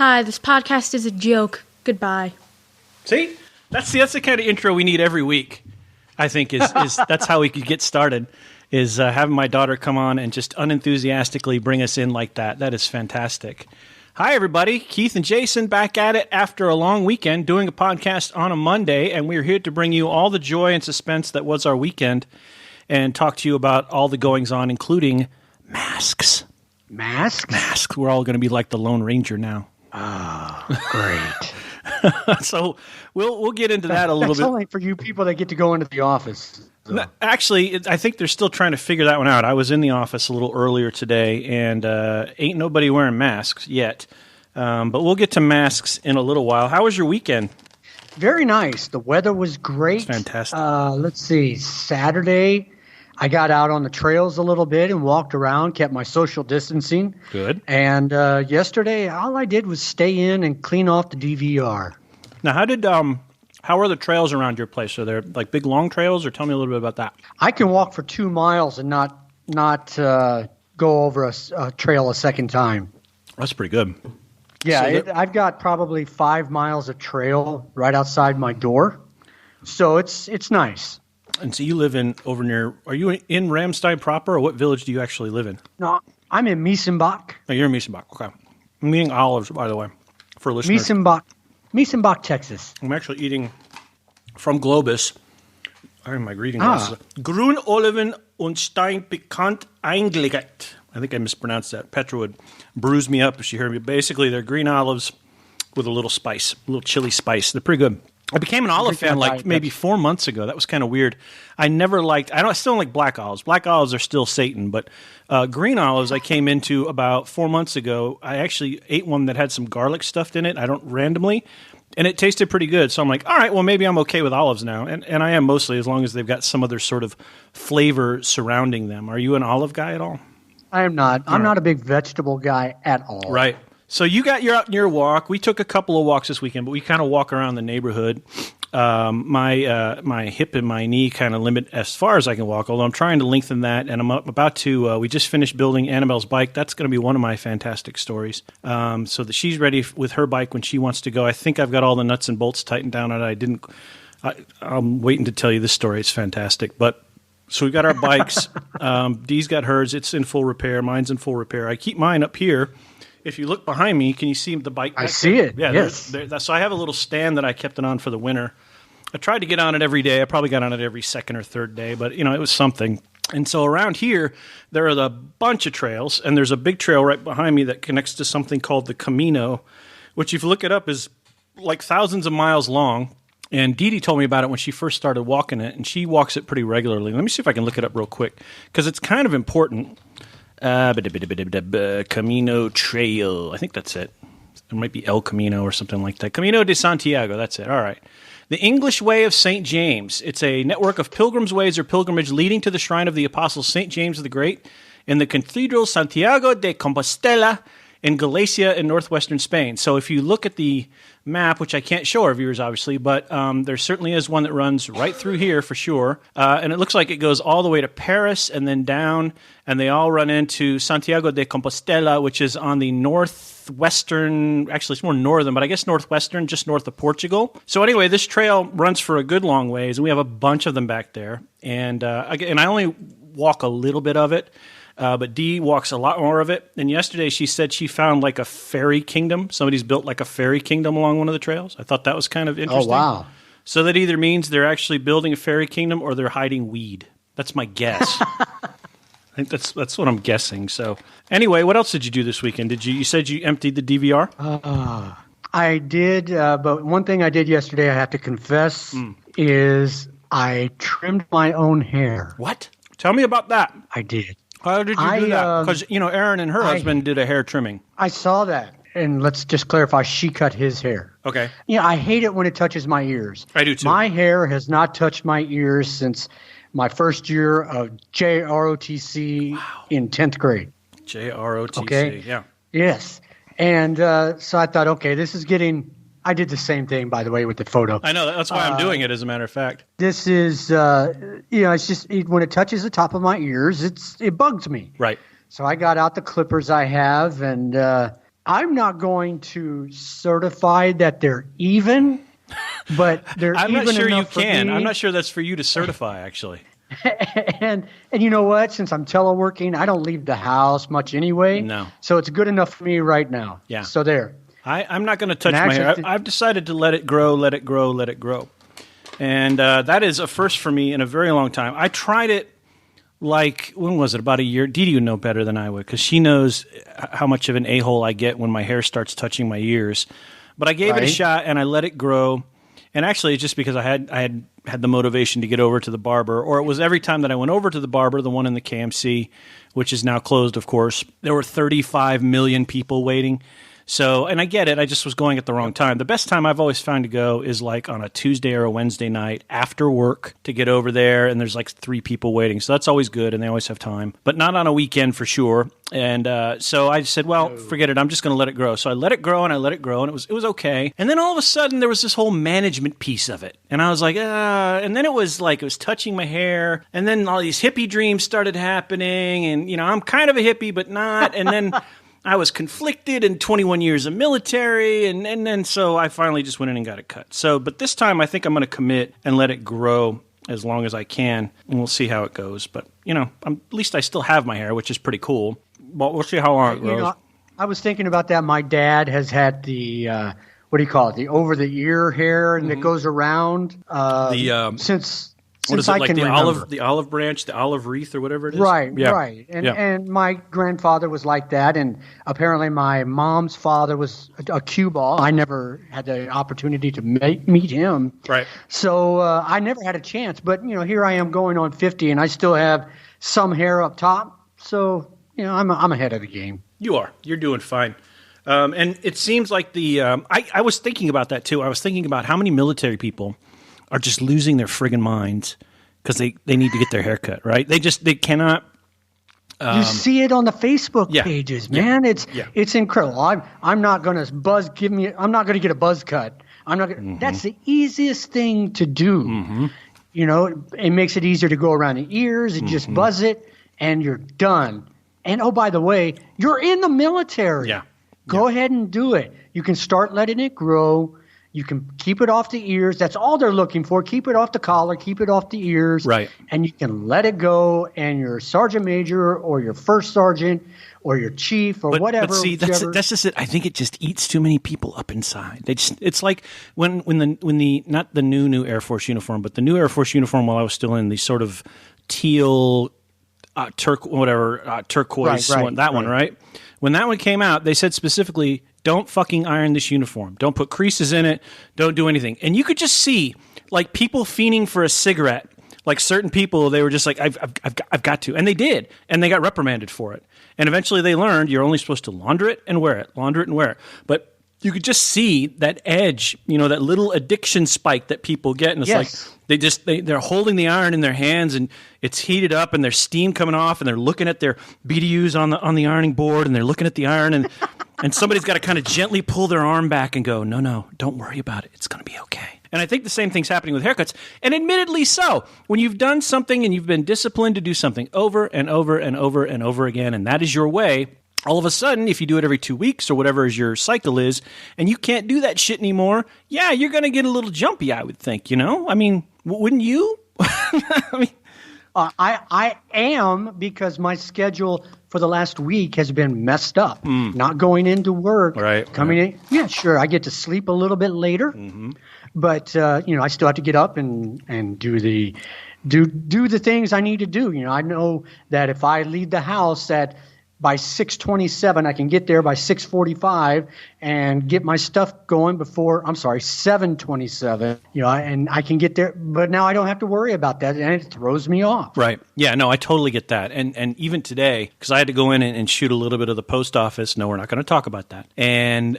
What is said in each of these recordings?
Hi, this podcast is a joke. Goodbye. See? That's the kind of intro we need every week, I think, is that's how we could get started, is having my daughter come on and just unenthusiastically bring us in like that. That is fantastic. Hi, everybody. Keith and Jason back at it after a long weekend, doing a podcast on a Monday, and we're here to bring you all the joy and suspense that was our weekend and talk to you about all the goings-on, including masks. Masks? Masks. We're all going to be like the Lone Ranger now. Oh, great. So we'll get into that a little bit. That's only for you people that get to go into the office. So. Actually, I think they're still trying to figure that one out. I was in the office a little earlier today, and ain't nobody wearing masks yet. But we'll get to masks in a little while. How was your weekend? Very nice. The weather was great. It's fantastic. Let's see. Saturday, I got out on the trails a little bit and walked around, kept my social distancing. Good. And yesterday, all I did was stay in and clean off the DVR. Now, how are the trails around your place? Are there like big long trails, or tell me a little bit about that? I can walk for 2 miles and not go over a trail a second time. That's pretty good. Yeah, I've got probably 5 miles of trail right outside my door, so it's nice. And so you live over near, are you in Ramstein proper, or what village do you actually live in? No, I'm in Miesenbach. Oh, you're in Miesenbach, okay. I'm eating olives, by the way, for listeners. Miesenbach, Texas. I'm actually eating from Globus. I am my greeting glasses. Grün Oliven und Stein pikant eingelegt. I think I mispronounced that. Petra would bruise me up if she heard me. Basically, they're green olives with a little spice, a little chili spice. They're pretty good. I became an olive fan like maybe 4 months ago. That was kind of weird. I still don't like black olives. Black olives are still Satan, but green olives I came into about 4 months ago. I actually ate one that had some garlic stuffed in it. Randomly, and it tasted pretty good. So I'm like, all right, well, maybe I'm okay with olives now. And I am mostly, as long as they've got some other sort of flavor surrounding them. Are you an olive guy at all? I am not. I'm not a big vegetable guy at all. Right. So you're out on your walk. We took a couple of walks this weekend, but we kind of walk around the neighborhood. My hip and my knee kind of limit as far as I can walk, although I'm trying to lengthen that, and I'm about to, we just finished building Annabelle's bike. That's going to be one of my fantastic stories. So that she's ready with her bike when she wants to go. I think I've got all the nuts and bolts tightened down, and I'm waiting to tell you this story. It's fantastic. But so we've got our bikes. Dee's got hers. It's in full repair. Mine's in full repair. I keep mine up here. If you look behind me, can you see the bike? I see it. Yeah, yes. So I have a little stand that I kept it on for the winter. I tried to get on it every day. I probably got on it every second or third day, but it was something. And so around here, there are a bunch of trails, and there's a big trail right behind me that connects to something called the Camino, which if you look it up is like thousands of miles long. And Dee Dee told me about it when she first started walking it, and she walks it pretty regularly. Let me see if I can look it up real quick, because it's kind of important. Camino Trail. I think that's it. It might be El Camino or something like that. Camino de Santiago. That's it. All right. The English Way of St. James. It's a network of pilgrims' ways or pilgrimage leading to the shrine of the Apostle St. James the Great in the Cathedral Santiago de Compostela in Galicia in northwestern Spain. So if you look at the map, which I can't show our viewers, obviously, but there certainly is one that runs right through here for sure. And it looks like it goes all the way to Paris and then down, and they all run into Santiago de Compostela, which is on the northwestern, actually it's more northern, but I guess northwestern, just north of Portugal. So anyway, this trail runs for a good long ways, and we have a bunch of them back there. And I only walk a little bit of it. But Dee walks a lot more of it. And yesterday she said she found like a fairy kingdom. Somebody's built like a fairy kingdom along one of the trails. I thought that was kind of interesting. Oh, wow. So that either means they're actually building a fairy kingdom or they're hiding weed. That's my guess. I think that's what I'm guessing. So anyway, what else did you do this weekend? You said you emptied the DVR? I did, but one thing I did yesterday, I have to confess, is I trimmed my own hair. What? Tell me about that. I did. How did you do that? Because, Erin and her husband did a hair trimming. I saw that. And let's just clarify, she cut his hair. Okay. I hate it when it touches my ears. I do too. My hair has not touched my ears since my first year of JROTC in 10th grade. JROTC, okay? Yeah. Yes. And so I thought, okay, this is getting... I did the same thing, by the way, with the photo. I know. That's why I'm doing it, as a matter of fact. This is, it's just when it touches the top of my ears, it bugs me. Right. So I got out the clippers I have, and I'm not going to certify that they're even, but they're I'm even not sure you enough for can. me. I'm not sure that's for you to certify, actually. and you know what? Since I'm teleworking, I don't leave the house much anyway. No. So it's good enough for me right now. Yeah. So there. I'm not going to touch And my hair. actually- I've decided to let it grow, let it grow, let it grow. And that is a first for me in a very long time. I tried it like, when was it? About a year. Dee Dee would know better than I would because she knows how much of an a-hole I get when my hair starts touching my ears. But I gave it a Right. shot and I let it grow. And actually, it's just because I had the motivation to get over to the barber, or it was every time that I went over to the barber, the one in the KMC, which is now closed, of course, there were 35 million people waiting. So, and I get it, I just was going at the wrong time. The best time I've always found to go is like on a Tuesday or a Wednesday night after work to get over there, and there's like 3 people waiting. So that's always good, and they always have time, but not on a weekend for sure. And so I said, well, forget it, I'm just going to let it grow. So I let it grow, and I let it grow, and it was okay. And then all of a sudden, there was this whole management piece of it. And I was like, and then it was touching my hair, and then all these hippie dreams started happening, and, you know, I'm kind of a hippie, but not. And then I was conflicted in 21 years of military, and then so I finally just went in and got it cut. So, but this time I think I'm going to commit and let it grow as long as I can, and we'll see how it goes. But, you know, at least I still have my hair, which is pretty cool. But we'll see how long it grows. You know, I was thinking about that. My dad has had the, what do you call it, the over-the-ear hair, and it goes around since what is I it, like can the remember. olive branch, the olive wreath, or whatever it is? Right, Yeah. right. And Yeah. and my grandfather was like that, and apparently my mom's father was a cue ball. I never had the opportunity to meet him. Right. So I never had a chance. But, you know, here I am going on 50, and I still have some hair up top. So, you know, I'm ahead of the game. You are. You're doing fine. And it seems like I was thinking about that, too. I was thinking about how many military people are just losing their friggin' minds because they need to get their hair cut, right? They cannot. You see it on the Facebook Yeah. pages, Yeah. man. Yeah. It's incredible. I'm not going to I'm not going to get a buzz cut. I'm not. That's the easiest thing to do. You know, it makes it easier to go around the ears and just buzz it, and you're done. And oh, by the way, you're in the military. Yeah. Go ahead and do it. You can start letting it grow. You can keep it off the ears. That's all they're looking for. Keep it off the collar. Keep it off the ears. Right. And you can let it go, and your sergeant major or your first sergeant or your chief or whatever. But see, that's just it. I think it just eats too many people up inside. It's like when the not the new Air Force uniform, but the new Air Force uniform while I was still in the sort of teal turquoise Right, one, that one, right? When that one came out, they said specifically, don't fucking iron this uniform. Don't put creases in it. Don't do anything. And you could just see like people fiending for a cigarette. Like certain people, they were just like, I've got to. And they did. And they got reprimanded for it. And eventually they learned you're only supposed to launder it and wear it. Launder it and wear it. But you could just see that edge, you know, that little addiction spike that people get. And it's Yes. like they're holding the iron in their hands and it's heated up and there's steam coming off and they're looking at their BDUs on the ironing board and they're looking at the iron and somebody's got to kind of gently pull their arm back and go, no, don't worry about it. It's going to be okay. And I think the same thing's happening with haircuts, and admittedly so. When you've done something and you've been disciplined to do something over and over and over and over again, and that is your way, all of a sudden, if you do it every 2 weeks or whatever your cycle is, and you can't do that shit anymore, yeah, you're going to get a little jumpy, I would think, you know? I mean, wouldn't you? I mean, I am, because my schedule for the last week has been messed up. Not going into work, Right, coming in. Yeah, sure. I get to sleep a little bit later, but you know, I still have to get up and do the things I need to do. You know, I know that if I leave the house by 6:27, I can get there by 6:45 and get my stuff going before, 7:27, you know, and I can get there, but now I don't have to worry about that, and it throws me off. right. Yeah, no, I totally get that. And even today, because I had to go in and shoot a little bit of the post office. No, we're not going to talk about that. And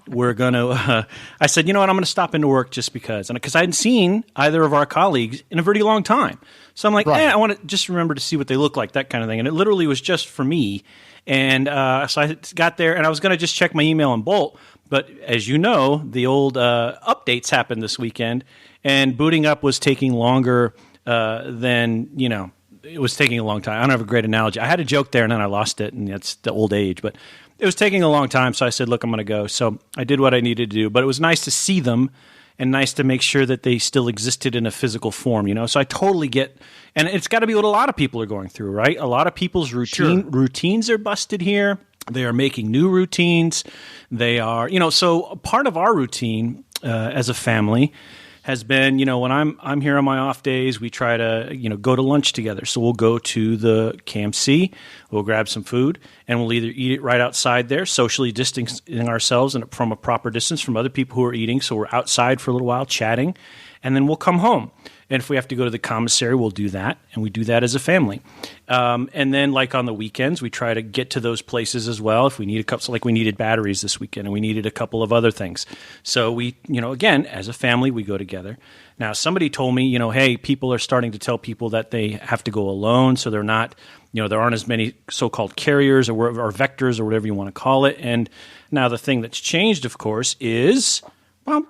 we're going to, I said, you know what, I'm going to stop into work just because. And because I hadn't seen either of our colleagues in a very long time. So I'm like, Right. I want to just remember to see what they look like, that kind of thing. And it literally was just for me. And so I got there, and I was going to just check my email and bolt. But as you know, the old updates happened this weekend, and booting up was taking longer than, you know, it was taking a long time. I don't have a great analogy. I had a joke there, and then I lost it, and that's the old age. But it was taking a long time, so I said, look, I'm going to go. So I did what I needed to do. But it was nice to see them and nice to make sure that they still existed in a physical form, you know? So I totally get – and it's got to be what a lot of people are going through, right? A lot of people's routines are busted here. They are making new routines. They are – so part of our routine as a family – has been, when I'm here on my off days, we try to, go to lunch together. So we'll go to the KMC, we'll grab some food, and we'll either eat it right outside there, socially distancing ourselves and from a proper distance from other people who are eating. So we're outside for a little while chatting, and then we'll come home. And if we have to go to the commissary, we'll do that, and we do that as a family. And then, like on the weekends, we try to get to those places as well. If we need a couple, so like we needed batteries this weekend, and we needed a couple of other things. So we, again, as a family, we go together. Now, somebody told me, hey, people are starting to tell people that they have to go alone, so they're not, there aren't as many so-called carriers or vectors or whatever you want to call it. And now the thing that's changed, of course, is what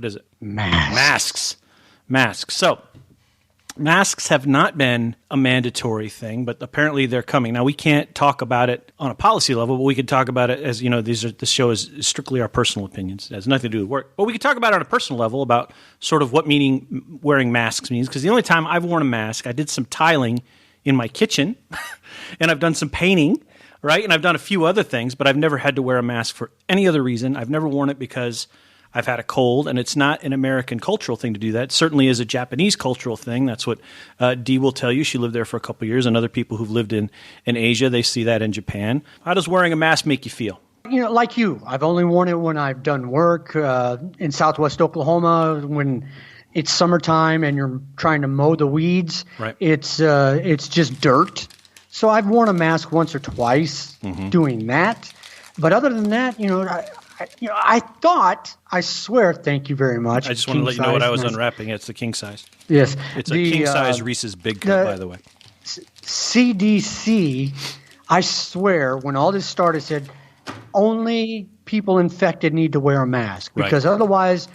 is it? Masks. So masks have not been a mandatory thing, but apparently they're coming. Now, we can't talk about it on a policy level, but we can talk about it as, this show is strictly our personal opinions. It has nothing to do with work. But we can talk about it on a personal level about sort of what meaning wearing masks means. Because the only time I've worn a mask, I did some tiling in my kitchen, and I've done some painting, right? And I've done a few other things, but I've never had to wear a mask for any other reason. I've never worn it because I've had a cold, and it's not an American cultural thing to do that. It certainly is a Japanese cultural thing. That's what Dee will tell you. She lived there for a couple of years, and other people who've lived in Asia, they see that in Japan. How does wearing a mask make you feel? Like you, I've only worn it when I've done work in Southwest Oklahoma when it's summertime and you're trying to mow the weeds. Right. It's just dirt. So I've worn a mask once or twice doing that. But other than that, I swear, thank you very much. I just want to let you know what I was unwrapping. It's the king size. Yes. It's a king size Reese's Big Cup, by the way. CDC, I swear, when all this started, said only people infected need to wear a mask because otherwise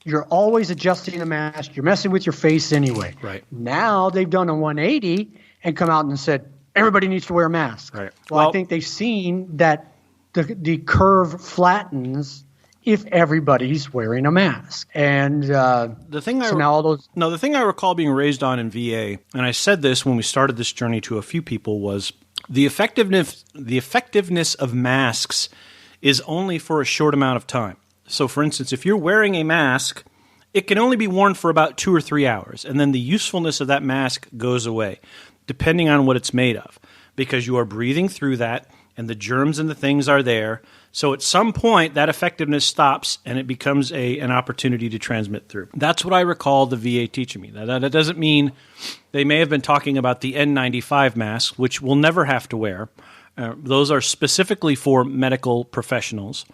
you're always adjusting the mask. You're messing with your face anyway. Right. Now they've done a 180 and come out and said everybody needs to wear a mask. Right. Well, I think they've seen that the curve flattens if everybody's wearing a mask. And the thing I recall being raised on in VA, and I said this when we started this journey to a few people, was the effectiveness of masks is only for a short amount of time. So, for instance, if you're wearing a mask, it can only be worn for about 2 or 3 hours, and then the usefulness of that mask goes away, depending on what it's made of, because you are breathing through that, and the germs and the things are there. So at some point, that effectiveness stops, and it becomes an opportunity to transmit through. That's what I recall the VA teaching me. Now, that doesn't mean they may have been talking about the N95 masks, which we'll never have to wear. Those are specifically for medical professionals.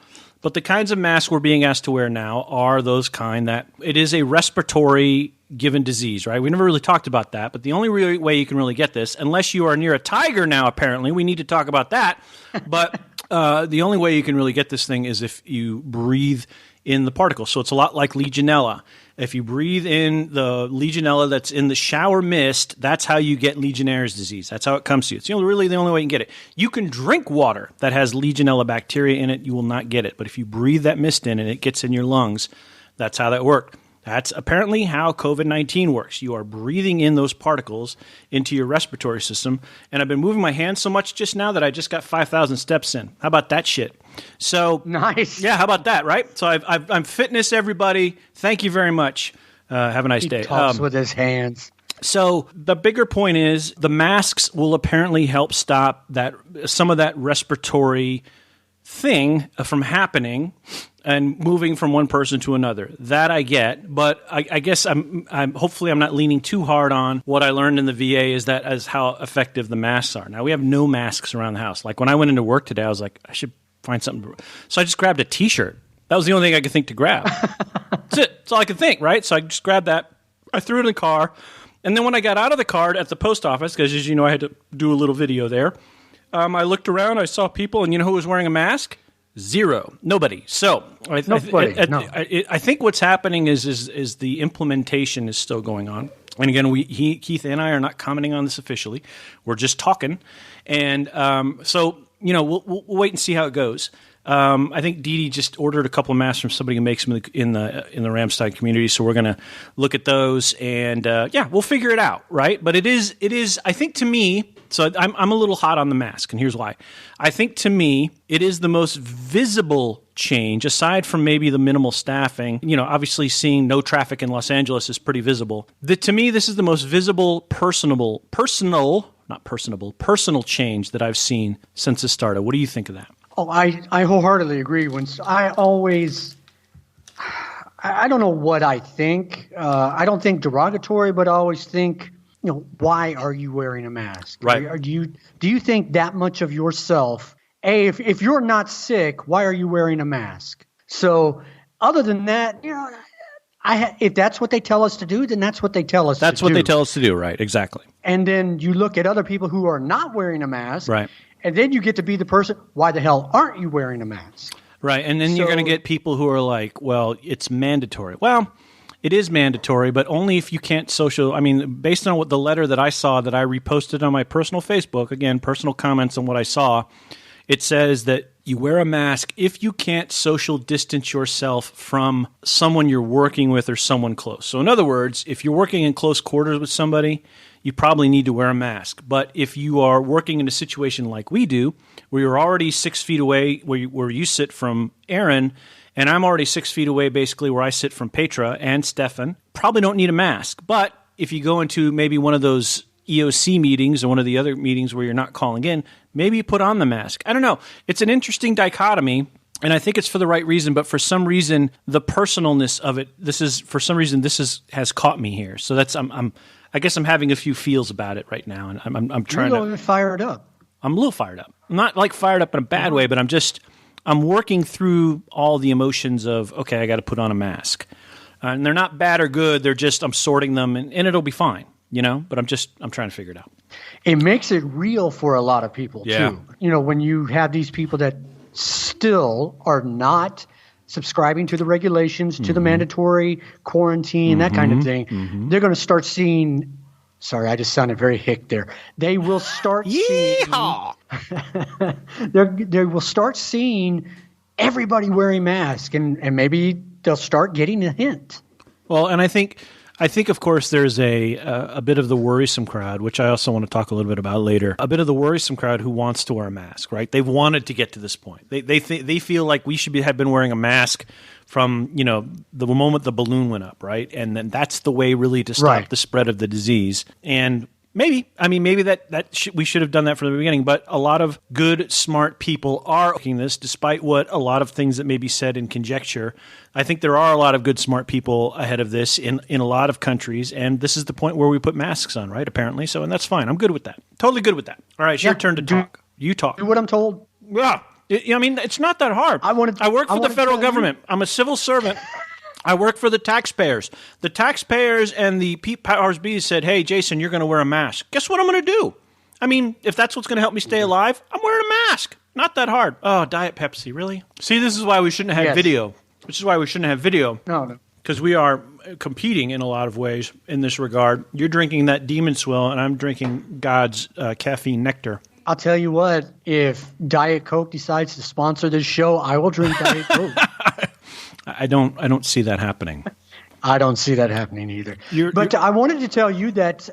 But the kinds of masks we're being asked to wear now are those kind that it is a respiratory given disease, right? We never really talked about that, but the only way you can really get this, unless you are near a tiger now, apparently, we need to talk about that. But the only way you can really get this thing is if you breathe in the particles. So it's a lot like Legionella. If you breathe in the Legionella that's in the shower mist, that's how you get Legionnaire's disease. That's how it comes to you. It's really the only way you can get it. You can drink water that has Legionella bacteria in it. You will not get it. But if you breathe that mist in and it gets in your lungs, that's how that worked. That's apparently how COVID-19 works. You are breathing in those particles into your respiratory system. And I've been moving my hands so much just now that I just got 5,000 steps in. How about that shit? So nice. Yeah, how about that, right? So I'm fitness, everybody. Thank you very much. Have a nice day. He talks with his hands. So the bigger point is the masks will apparently help stop some of that respiratory thing from happening and moving from one person to another. That I get, but I guess I'm hopefully I'm not leaning too hard on what I learned in the VA is how effective the masks are. Now we have no masks around the house. Like when I went into work today, I was like, I should find something. So I just grabbed a T-shirt. That was the only thing I could think to grab. That's it. That's all I could think, right? So I just grabbed that. I threw it in the car. And then when I got out of the car at the post office, because as you know, I had to do a little video there, I looked around, I saw people, and you know who was wearing a mask? Zero. Nobody. So I think what's happening is the implementation is still going on. And again, Keith and I are not commenting on this officially. We're just talking. And so, we'll wait and see how it goes. I think Dee Dee just ordered a couple of masks from somebody who makes them in the Ramstein community, so we're going to look at those, and we'll figure it out, right? But it is. I think to me, so I'm a little hot on the mask, and here's why. I think to me, it is the most visible change, aside from maybe the minimal staffing. Obviously seeing no traffic in Los Angeles is pretty visible. To me, this is the most visible, personal change that I've seen since it started. What do you think of that? Oh, I wholeheartedly agree. I don't know what I think. I don't think derogatory, but I always think, why are you wearing a mask? Right. Do you think that much of yourself? If you're not sick, why are you wearing a mask? So other than that, if that's what they tell us to do, then that's what they tell us to do. That's what they tell us to do, right? Exactly. And then you look at other people who are not wearing a mask. Right. And then you get to be the person, why the hell aren't you wearing a mask? Right. And then you're going to get people who are like, well, it's mandatory. Well, it is mandatory, but only if you can't social. I mean, based on what the letter that I saw that I reposted on my personal Facebook, again, personal comments on what I saw, it says that you wear a mask if you can't social distance yourself from someone you're working with or someone close. So in other words, if you're working in close quarters with somebody, you probably need to wear a mask. But if you are working in a situation like we do, where you're already 6 feet away where you sit from Aaron, and I'm already 6 feet away basically where I sit from Petra and Stefan, probably don't need a mask. But if you go into maybe one of those EOC meetings or one of the other meetings where you're not calling in, maybe you put on the mask. I don't know. It's an interesting dichotomy. And I think it's for the right reason, but for some reason, the personalness of it, this has caught me here. So I guess I'm having a few feels about it right now, and I'm trying to. You're fired up. I'm a little fired up. I'm not like fired up in a bad way, but I'm working through all the emotions of, okay, I got to put on a mask, and they're not bad or good. They're just, I'm sorting them, and it'll be fine, But I'm trying to figure it out. It makes it real for a lot of people too. When you have these people that still are not subscribing to the regulations, to the mandatory quarantine, that kind of thing, they're going to start seeing. Sorry, I just sounded very hick there. They will start seeing. They will start seeing everybody wearing masks, and maybe they'll start getting a hint. Well, and I think of course there's a bit of the worrisome crowd, which I also want to talk a little bit about later. A bit of the worrisome crowd who wants to wear a mask, right? They've wanted to get to this point. They feel like we should have been wearing a mask from the moment the balloon went up, right? And then that's the way really to stop the spread of the disease. And maybe we should have done that from the beginning. But a lot of good, smart people are looking this, despite what a lot of things that may be said in conjecture. I think there are a lot of good, smart people ahead of this in a lot of countries, and this is the point where we put masks on, right? Apparently, and that's fine. I'm good with that. Totally good with that. All right, it's your turn to talk. You talk. Do what I'm told. Yeah. It's not that hard. I work for the federal government. I'm a civil servant. I work for the taxpayers. The taxpayers and the powers be said, hey, Jason, you're going to wear a mask. Guess what I'm going to do? I mean, if that's what's going to help me stay alive, I'm wearing a mask. Not that hard. Oh, Diet Pepsi, really? See, this is why we shouldn't have video. Which is why we shouldn't have video. No. Because we are competing in a lot of ways in this regard. You're drinking that Demon Swill, and I'm drinking God's caffeine nectar. I'll tell you what, if Diet Coke decides to sponsor this show, I will drink Diet Coke. I don't see that happening. I don't see that happening either. But I wanted to tell you that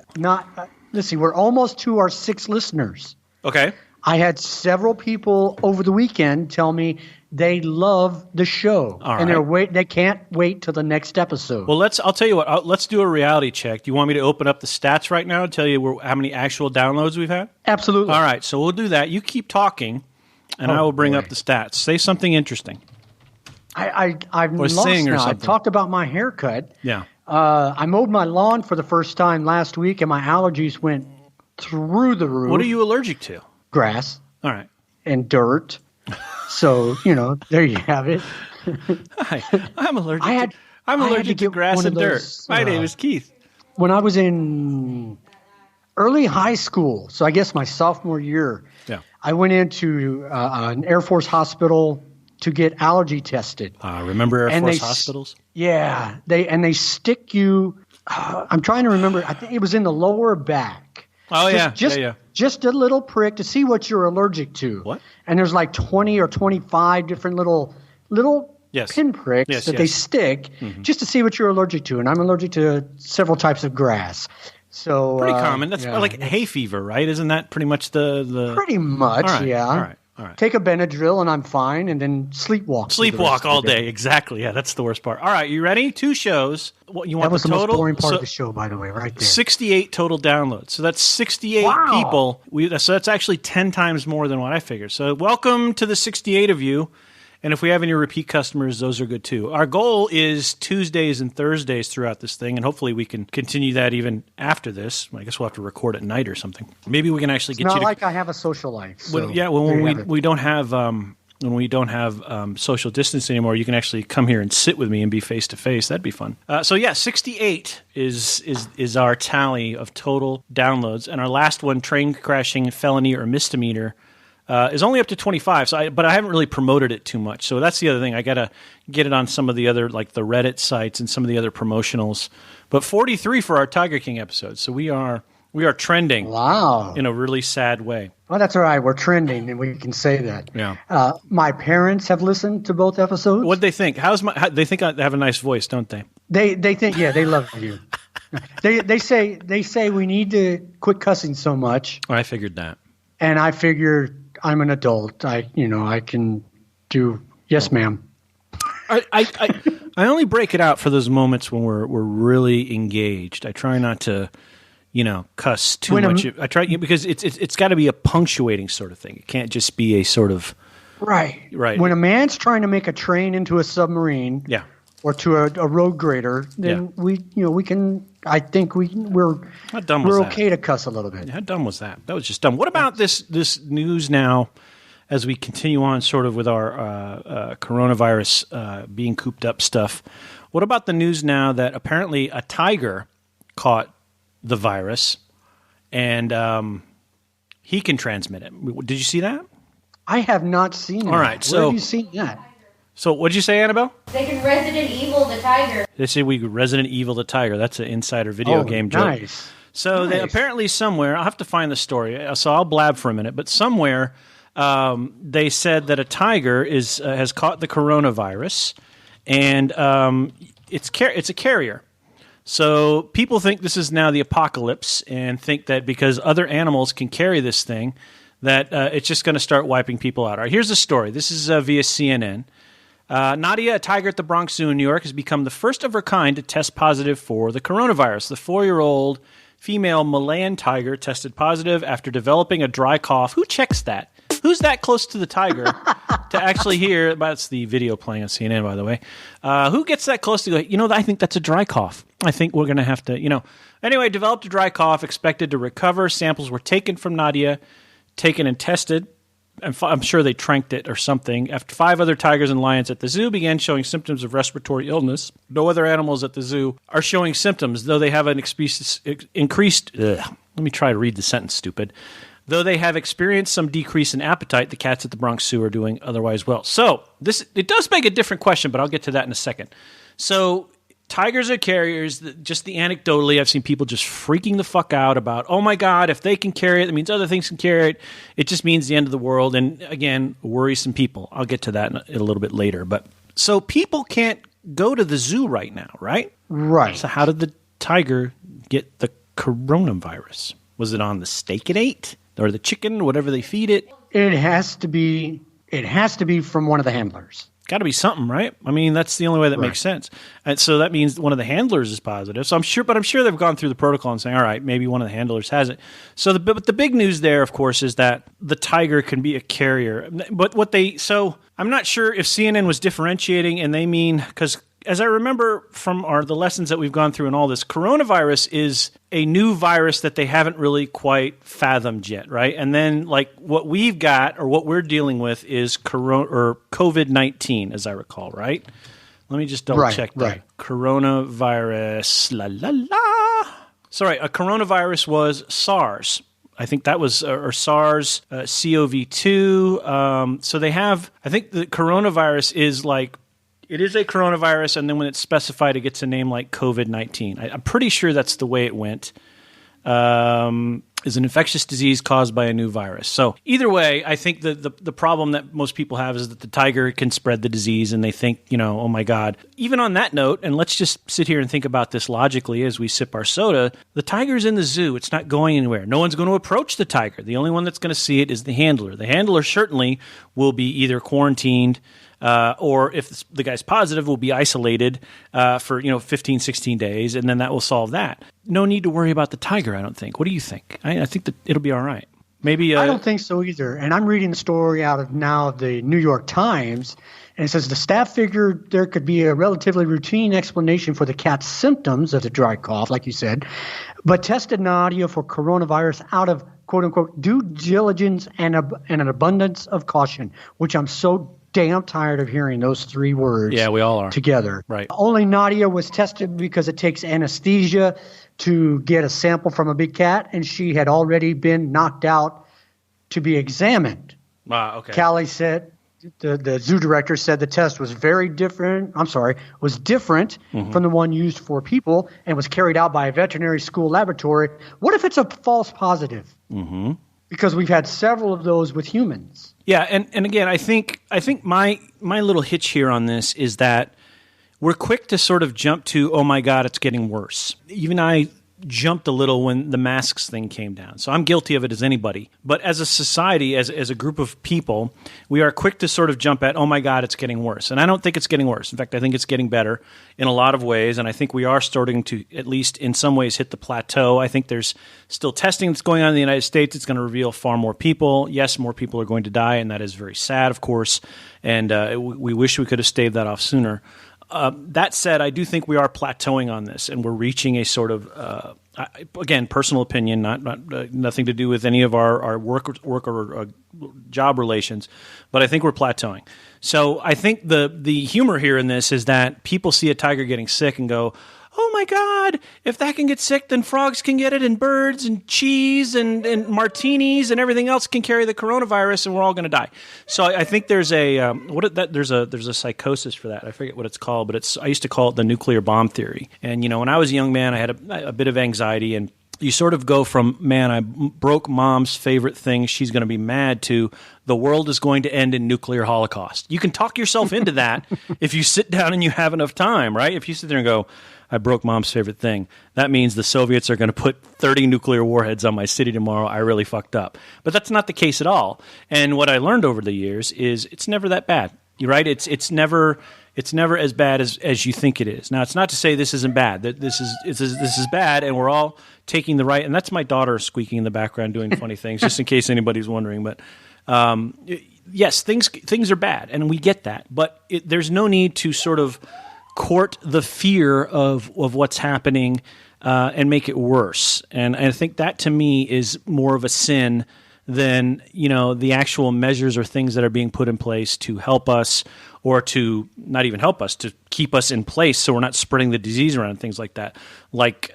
let's see, we're almost to our 6 listeners. Okay. I had several people over the weekend tell me they love the show. All right. And they can't wait till the next episode. Well, I'll tell you what. Let's do a reality check. Do you want me to open up the stats right now and tell you how many actual downloads we've had? Absolutely. All right. So we'll do that. You keep talking, and I will bring up the stats. Say something interesting. I'm lost now. I talked about my haircut. Yeah. I mowed my lawn for the first time last week, and my allergies went through the roof. What are you allergic to? Grass. All right. And dirt. So, there you have it. Hi. I'm allergic to grass and dirt. My name is Keith. When I was in early high school, so I guess my sophomore year, I went into an Air Force hospital to get allergy tested. Remember Air Force hospitals? Yeah. They stick you I'm trying to remember. I think it was in the lower back. Oh, yeah. Just a little prick to see what you're allergic to. What? And there's like 20 or 25 different little pinpricks that they stick just to see what you're allergic to. And I'm allergic to several types of grass. So pretty common. That's like hay fever, right? Isn't that pretty much the... Pretty much, all right, yeah. All right. Take a Benadryl and I'm fine, and then sleepwalk. Sleepwalk all day. Exactly. Yeah, that's the worst part. All right, you ready? 2 shows. What you want? That was the the total? most boring part of the show, by the way, right there. 68 total downloads. So that's 68 people. So that's actually 10 times more than what I figured. So welcome to the 68 of you. And if we have any repeat customers, those are good too. Our goal is Tuesdays and Thursdays throughout this thing, and hopefully we can continue that even after this. I guess we'll have to record at night or something. Maybe we can actually get you to... It's not like I have a social life. So when we don't have... when we don't have social distance anymore, you can actually come here and sit with me and be face to face. That'd be fun. 68 is our tally of total downloads, and our last one, train crashing, felony or misdemeanor, is only up to 25. But I haven't really promoted it too much. So that's the other thing. I gotta get it on some of the other, like the Reddit sites and some of the other promotionals. But 43 for our Tiger King episode. So we are trending. Wow. In a really sad way. Well, that's all right. We're trending, and we can say that. Yeah. My parents have listened to both episodes. What'd they think? They think I have a nice voice, don't they? They think, yeah, they love you. They say we need to quit cussing so much. I figured that. And I figured I'm an adult. I can do yes, ma'am. I only break it out for those moments when we're really engaged. I try not to, cuss too much. I try because it's got to be a punctuating sort of thing. It can't just be a sort of right. When a man's trying to make a train into a submarine, or to a road grader, then we can. I think we're okay to cuss a little bit. How dumb was that? That was just dumb. What about this news now? As we continue on sort of with our coronavirus being cooped up stuff, what about the news now that apparently a tiger caught the virus and he can transmit it? Did you see that? I have not seen it. All right. Where have you seen that? So what'd you say, Annabelle? They can Resident Evil the tiger. They say we could Resident Evil the tiger. That's an insider video game joke. Nice. So they apparently somewhere, I'll have to find the story, so I'll blab for a minute, but somewhere... they said that a tiger has caught the coronavirus, and it's a carrier. So people think this is now the apocalypse, and think that because other animals can carry this thing, that it's just going to start wiping people out. All right, here's the story. This is via CNN. Nadia, a tiger at the Bronx Zoo in New York, has become the first of her kind to test positive for the coronavirus. The 4-year-old female Malayan tiger tested positive after developing a dry cough. Who checks that? Who's that close to the tiger to actually hear? That's the video playing on CNN, by the way. Who gets that close to go, I think that's a dry cough. I think we're going to have to, Anyway, developed a dry cough, expected to recover. Samples were taken from Nadia, taken and tested. I'm sure they tranked it or something. After 5 other tigers and lions at the zoo began showing symptoms of respiratory illness, no other animals at the zoo are showing symptoms, though they have an increased. Let me try to read the sentence, stupid. Though they have experienced some decrease in appetite, the cats at the Bronx Zoo are doing otherwise well. So it does beg a different question, but I'll get to that in a second. So tigers are carriers. Just anecdotally, I've seen people just freaking the fuck out about, oh my God, if they can carry it, that means other things can carry it. It just means the end of the world. And again, worrisome people. I'll get to that in a little bit later. But so people can't go to the zoo right now, right? Right. So how did the tiger get the coronavirus? Was it on the steak it ate? Or the chicken, whatever they feed it? It has to be from one of the handlers. Got to be something, right? I mean, that's the only way that makes sense. And so that means one of the handlers is positive. So I'm sure they've gone through the protocol and saying, all right, maybe one of the handlers has it. So but the big news there, of course, is that the tiger can be a carrier. But I'm not sure if CNN was differentiating, and they mean, because as I remember from the lessons that we've gone through in all this, coronavirus is a new virus that they haven't really quite fathomed yet, right? And then, like, what we've got or what we're dealing with is COVID-19, as I recall, right? Let me just double check that. Right. Coronavirus, la la la. Sorry, a coronavirus was SARS. I think that was or SARS CoV-2. So they have. I think the coronavirus is like. It is a coronavirus, and then when it's specified, it gets a name like COVID-19. I'm pretty sure that's the way it went. Is an infectious disease caused by a new virus. So either way, I think the problem that most people have is that the tiger can spread the disease, and they think, oh my God. Even on that note, and let's just sit here and think about this logically as we sip our soda, the tiger's in the zoo. It's not going anywhere. No one's going to approach the tiger. The only one that's going to see it is the handler. The handler certainly will be either quarantined or if the guy's positive, will be isolated for 15, 16 days, and then that will solve that. No need to worry about the tiger, I don't think. What do you think? I think that it'll be all right. Maybe I don't think so either. And I'm reading the story out of now the New York Times, and it says the staff figured there could be a relatively routine explanation for the cat's symptoms of the dry cough, like you said, but tested Nadia for coronavirus out of quote-unquote due diligence and an abundance of caution, which I'm so damn tired of hearing those three words. Yeah, we all are. Together. Right. Only Nadia was tested because it takes anesthesia to get a sample from a big cat, and she had already been knocked out to be examined. Wow, okay. Callie said, the zoo director said the test was different from the one used for people and was carried out by a veterinary school laboratory. What if it's a false positive? Mm-hmm. Because we've had several of those with humans. Yeah, and again, I think my little hitch here on this is that we're quick to sort of jump to, oh my God, it's getting worse. Even I jumped a little when the masks thing came down. So I'm guilty of it as anybody. But as a society, as a group of people, we are quick to sort of jump at, oh my God, it's getting worse. And I don't think it's getting worse. In fact, I think it's getting better in a lot of ways. And I think we are starting to, at least in some ways, hit the plateau. I think there's still testing that's going on in the United States. It's going to reveal far more people. Yes, more people are going to die, and that is very sad, of course. And we wish we could have staved that off sooner. That said, I do think we are plateauing on this, and we're reaching a sort of, again, personal opinion, nothing to do with any of our work or job relations, but I think we're plateauing. So I think the humor here in this is that people see a tiger getting sick and go, oh my God, if that can get sick, then frogs can get it, and birds and cheese and martinis and everything else can carry the coronavirus, and we're all going to die. So I think there's there's a psychosis for that. I forget what it's called, but I used to call it the nuclear bomb theory. And when I was a young man, I had a bit of anxiety, and you sort of go from, man, I broke mom's favorite thing, she's going to be mad, to the world is going to end in nuclear holocaust. You can talk yourself into that if you sit down and you have enough time, right? If you sit there and go, I broke mom's favorite thing, that means the Soviets are going to put 30 nuclear warheads on my city tomorrow. I really fucked up. But that's not the case at all. And what I learned over the years is it's never that bad. You're right. It's never as bad as you think it is. Now, it's not to say this isn't bad. That this is bad, and we're all taking the right. And that's my daughter squeaking in the background doing funny things, just in case anybody's wondering. But yes, things are bad, and we get that. But there's no need to sort of court the fear of what's happening and make it worse. And I think that, to me, is more of a sin than the actual measures or things that are being put in place to help us, or to not even help us, to keep us in place so we're not spreading the disease around and things like that. Like,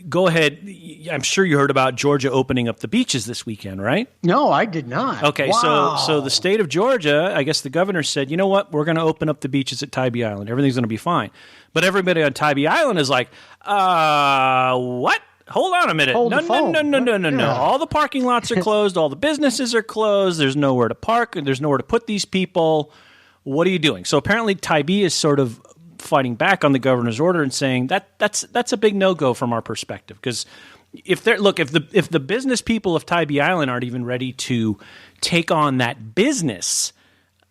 go ahead. I'm sure you heard about Georgia opening up the beaches this weekend, right? No, I did not. Okay, wow. So the state of Georgia, I guess the governor said, you know what, we're going to open up the beaches at Tybee Island. Everything's going to be fine. But everybody on Tybee Island is like, what? Hold on a minute. No. All the parking lots are closed. All the businesses are closed. There's nowhere to park, and there's nowhere to put these people. What are you doing? So apparently Tybee is sort of fighting back on the governor's order and saying that's a big no-go from our perspective. Because if the business people of Tybee Island aren't even ready to take on that business,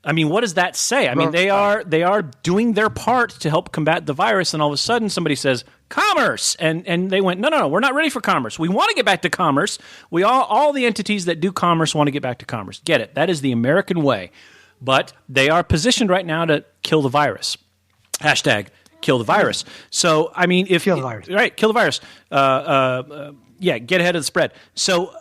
I mean, what does that say? I mean, they are doing their part to help combat the virus, and all of a sudden somebody says commerce, and they went, no, we're not ready for commerce. We want to get back to commerce. All the entities that do commerce want to get back to commerce. Get it? That is the American way. But they are positioned right now to kill the virus. Hashtag kill the virus. So, I mean, kill the virus. Right, kill the virus. Get ahead of the spread. So,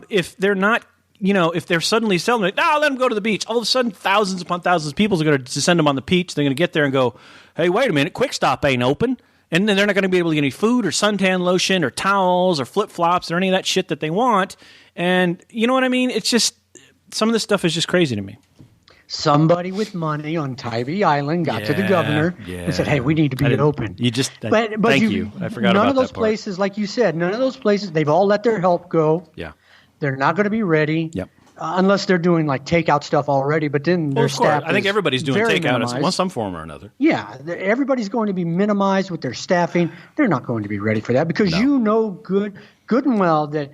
if they're not, if they're suddenly selling it, let them go to the beach. All of a sudden, thousands upon thousands of people are going to descend them on the beach. They're going to get there and go, hey, wait a minute, Quick Stop ain't open. And then they're not going to be able to get any food or suntan lotion or towels or flip-flops or any of that shit that they want. And you know what I mean? It's just, some of this stuff is just crazy to me. somebody with money on Tybee Island got to the governor and said, "Hey, we need to be open." Thank you. I forgot about that None of those part. places, like you said, none of those places, they've all let their help go. Yeah. They're not going to be ready. Yep. Unless they're doing like takeout stuff already, but then their Of course. staff I think is everybody's doing very takeout minimized. in some form or another. Yeah, everybody's going to be minimized with their staffing. They're not going to be ready for that because you know good and well that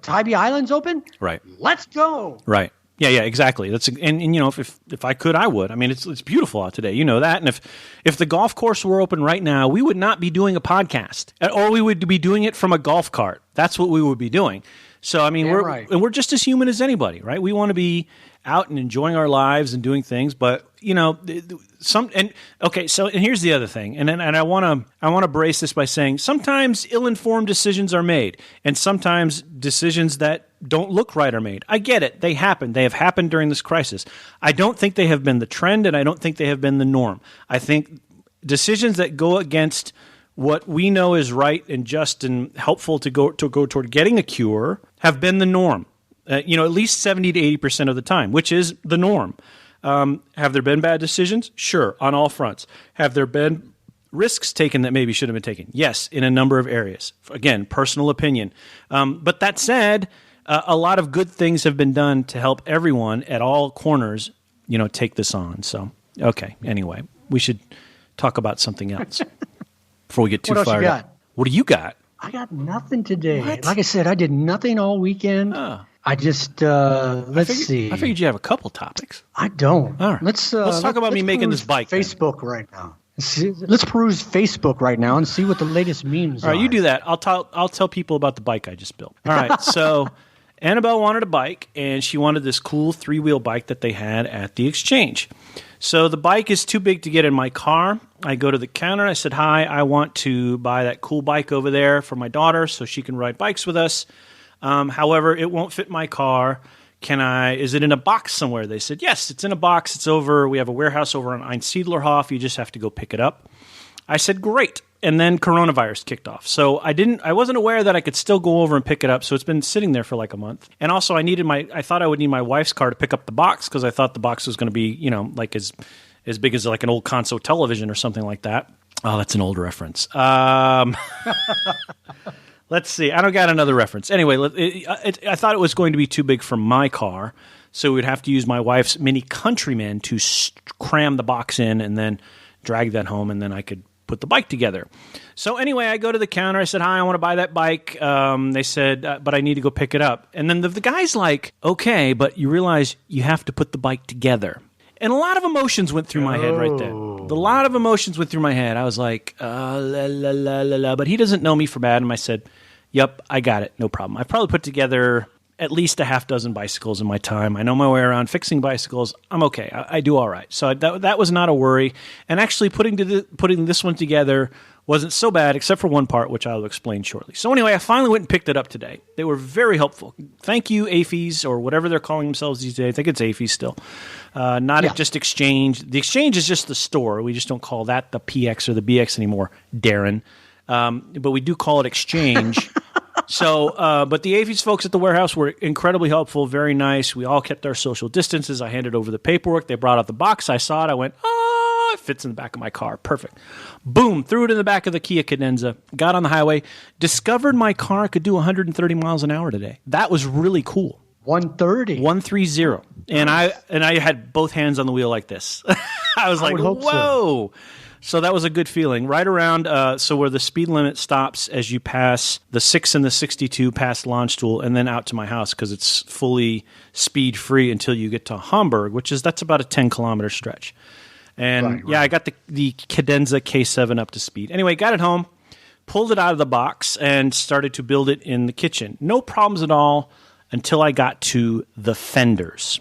Tybee Island's open. Right. Let's go. Right. Yeah, exactly. And you know, if I could, I would. I mean, it's beautiful out today. You know that. And if the golf course were open right now, we would not be doing a podcast, or we would be doing it from a golf cart. That's what we would be doing. So I mean, we're just as human as anybody, right? We want to be out and enjoying our lives and doing things, but you know, So here's the other thing, and I want to brace this by saying sometimes ill-informed decisions are made, and sometimes decisions that don't look right are made. I get it; they happen. They have happened during this crisis. I don't think they have been the trend, and I don't think they have been the norm. I think decisions that go against what we know is right and just and helpful to go toward getting a cure have been the norm. At least 70 to 80% of the time, which is the norm. Have there been bad decisions? Sure, on all fronts. Have there been risks taken that maybe should have been taken? Yes, in a number of areas. Again, personal opinion. But that said, a lot of good things have been done to help everyone at all corners, take this on. So, okay, anyway, we should talk about something else before we get too fired up. What do you got? I got nothing today. What? Like I said, I did nothing all weekend. I just let's see. I figured you have a couple topics. I don't. All right. Let's talk about me making this bike. Facebook right now. Let's peruse Facebook right now and see what the latest memes are. All right, you do that. I'll tell people about the bike I just built. All right, so Annabelle wanted a bike, and she wanted this cool 3-wheel bike that they had at the exchange. So the bike is too big to get in my car. I go to the counter. I said, "Hi, I want to buy that cool bike over there for my daughter so she can ride bikes with us. However, it won't fit my car. Is it in a box somewhere?" They said, "Yes, it's in a box. It's over. We have a warehouse over on Einsiedlerhof. You just have to go pick it up." I said, "Great." And then coronavirus kicked off. So I wasn't aware that I could still go over and pick it up. So it's been sitting there for like a month. And also I thought I would need my wife's car to pick up the box because I thought the box was going to be, like as big as like an old console television or something like that. Oh, that's an old reference. Let's see. I don't got another reference. Anyway, I thought it was going to be too big for my car, so we'd have to use my wife's Mini Countryman to cram the box in and then drag that home, and then I could put the bike together. So anyway, I go to the counter. I said, "Hi, I want to buy that bike." They said, "But I need to go pick it up." And then the guy's like, "Okay, but you realize you have to put the bike together." And a lot of emotions went through my head right there. A lot of emotions went through my head. I was like, la, la, la, la, la. But he doesn't know me for bad. And I said, "Yep, I got it. No problem." I've probably put together at least a half dozen bicycles in my time. I know my way around fixing bicycles. I'm okay. I do all right. So that was not a worry. And actually putting this one together wasn't so bad, except for one part, which I'll explain shortly. So anyway, I finally went and picked it up today. They were very helpful. Thank you, AFES, or whatever they're calling themselves these days. I think it's AFES still. Just Exchange. The Exchange is just the store. We just don't call that the PX or the BX anymore, Darren. But we do call it Exchange. So, but the AFES folks at the warehouse were incredibly helpful, very nice. We all kept our social distances. I handed over the paperwork. They brought out the box. I saw it. I went, "Oh, it fits in the back of my car. Perfect." Boom, threw it in the back of the Kia Cadenza, got on the highway, discovered my car could do 130 miles an hour today. That was really cool. 130. 130. And I had both hands on the wheel like this. I was like, whoa. So that was a good feeling. Right around, where the speed limit stops as you pass the 6 and the 62 past Landstuhl and then out to my house because it's fully speed free until you get to Hamburg, that's about a 10-kilometer stretch. And right. I got the Cadenza K7 up to speed. Anyway, got it home, pulled it out of the box, and started to build it in the kitchen. No problems at all until I got to the fenders.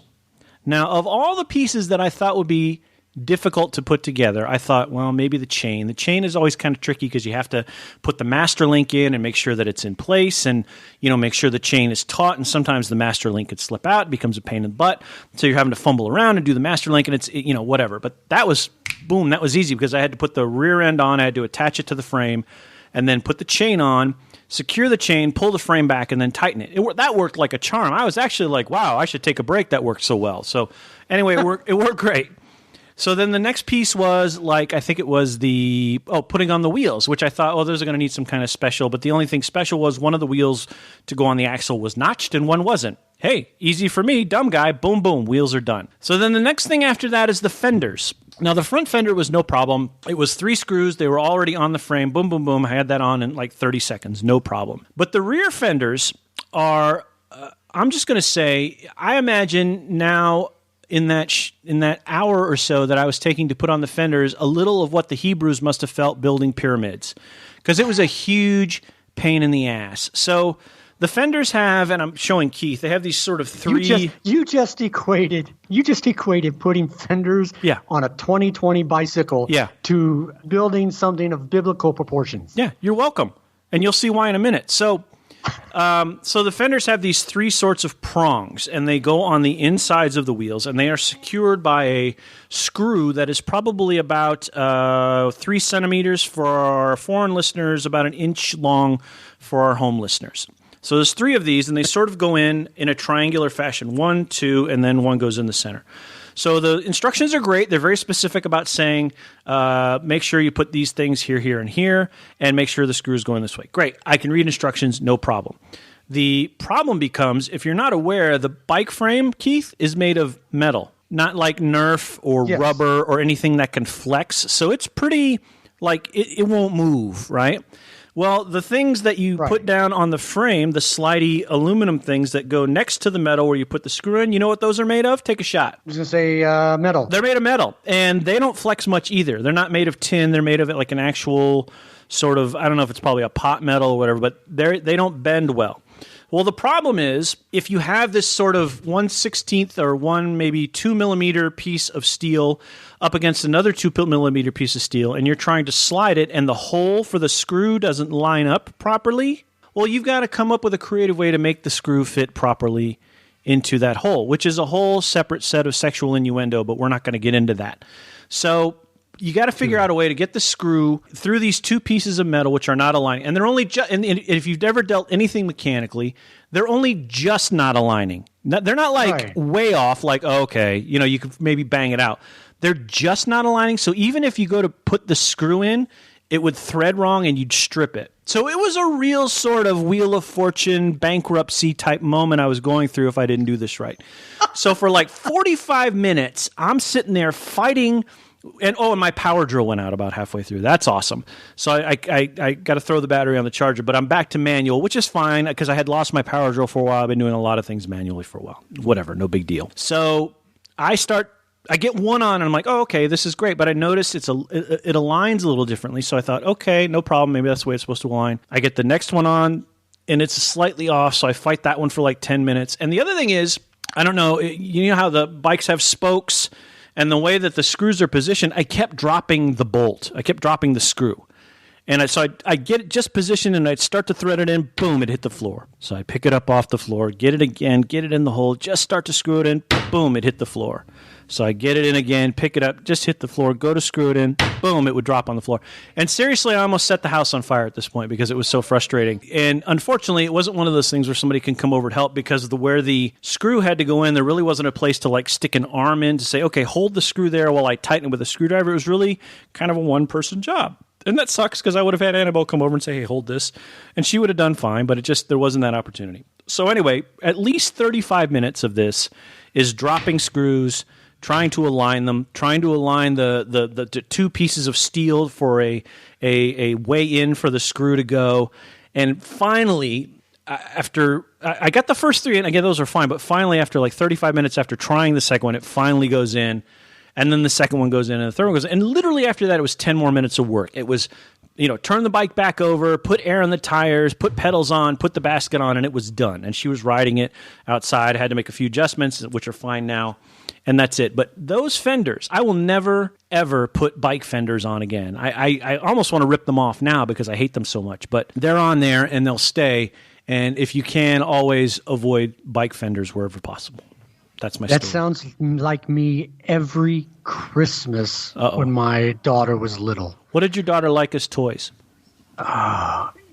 Now, of all the pieces that I thought would be difficult to put together, I thought, well, maybe the chain. The chain is always kind of tricky because you have to put the master link in and make sure that it's in place and, make sure the chain is taut. And sometimes the master link could slip out. It becomes a pain in the butt. So you're having to fumble around and do the master link and it's, whatever. But that was easy because I had to put the rear end on. I had to attach it to the frame and then put the chain on, secure the chain, pull the frame back, and then tighten it. That worked like a charm. I was actually like, wow, I should take a break. That worked so well. So anyway, it worked great. So then the next piece was like, I think it was putting on the wheels, which I thought, those are going to need some kind of special. But the only thing special was one of the wheels to go on the axle was notched and one wasn't. Hey, easy for me, dumb guy, boom, boom, wheels are done. So then the next thing after that is the fenders. Now, the front fender was no problem. It was 3 screws. They were already on the frame. Boom, boom, boom. I had that on in like 30 seconds. No problem. But the rear fenders are, I'm just going to say, I imagine now in that hour or so that I was taking to put on the fenders, a little of what the Hebrews must have felt building pyramids. Because it was a huge pain in the ass. So the fenders have, and I'm showing Keith, they have these sort of 3... You just equated putting fenders on a 2020 bicycle to building something of biblical proportions. Yeah, you're welcome. And you'll see why in a minute. So the fenders have these 3 sorts of prongs, and they go on the insides of the wheels, and they are secured by a screw that is probably about 3 centimeters for our foreign listeners, about 1 inch long for our home listeners. So there's 3 of these, and they sort of go in a triangular fashion. 1, 2, and then one goes in the center. So the instructions are great. They're very specific about saying, make sure you put these things here, here, and here, and make sure the screws go in this way. Great. I can read instructions, no problem. The problem becomes, if you're not aware, the bike frame, Keith, is made of metal, not like Nerf or rubber or anything that can flex. So it's pretty, like, it won't move, right? Well, the things that you put down on the frame, the slidey aluminum things that go next to the metal where you put the screw in, you know what those are made of? Take a shot. I was going to say metal. They're made of metal, and they don't flex much either. They're not made of tin. They're made of like an actual sort of, I don't know if it's probably a pot metal or whatever, but they don't bend well. Well, the problem is if you have this sort of 1/16 or 1 maybe 2 millimeter piece of steel up against another 2 millimeter piece of steel, and you're trying to slide it, and the hole for the screw doesn't line up properly, well, you've got to come up with a creative way to make the screw fit properly into that hole, which is a whole separate set of sexual innuendo, but we're not going to get into that. So you got to figure out a way to get the screw through these 2 pieces of metal, which are not aligning. And they're only and if you've ever dealt anything mechanically, they're only just not aligning. They're not like way off, like, oh, okay, you could maybe bang it out. They're just not aligning. So even if you go to put the screw in, it would thread wrong and you'd strip it. So it was a real sort of Wheel of Fortune bankruptcy type moment I was going through if I didn't do this right. So for like 45 minutes, I'm sitting there fighting. And my power drill went out about halfway through. That's awesome. So I got to throw the battery on the charger, but I'm back to manual, which is fine because I had lost my power drill for a while. I've been doing a lot of things manually for a while. Whatever, no big deal. So I get one on, and I'm like, oh, okay, this is great. But I noticed it aligns a little differently. So I thought, okay, no problem. Maybe that's the way it's supposed to align. I get the next one on, and it's slightly off. So I fight that one for like 10 minutes. And the other thing is, I don't know, you know how the bikes have spokes? And the way that the screws are positioned, I kept dropping the bolt. I kept dropping the screw. And so I'd get it just positioned, and I'd start to thread it in. Boom, it hit the floor. So I pick it up off the floor, get it again, get it in the hole, just start to screw it in. Boom, it hit the floor. So I get it in again, pick it up, just hit the floor, go to screw it in. Boom, it would drop on the floor. And seriously, I almost set the house on fire at this point because it was so frustrating. And unfortunately, it wasn't one of those things where somebody can come over and help because of where the screw had to go in. There really wasn't a place to like stick an arm in to say, okay, hold the screw there while I tighten it with a screwdriver. It was really kind of a one-person job. And that sucks because I would have had Annabelle come over and say, hey, hold this. And she would have done fine, but there wasn't that opportunity. So anyway, at least 35 minutes of this is dropping screws, trying to align them, trying to align the 2 pieces of steel for a way in for the screw to go. And finally, after I got the first 3 in, again, those are fine, but finally after like 35 minutes after trying the second one, it finally goes in. And then the second one goes in, and the third one goes in. And literally after that, it was 10 more minutes of work. It was, turn the bike back over, put air in the tires, put pedals on, put the basket on, and it was done. And she was riding it outside. I had to make a few adjustments, which are fine now. And that's it. But those fenders, I will never, ever put bike fenders on again. I almost want to rip them off now because I hate them so much. But they're on there, and they'll stay. And if you can, always avoid bike fenders wherever possible. That's my story. That sounds like me every Christmas when my daughter was little. What did your daughter like as toys?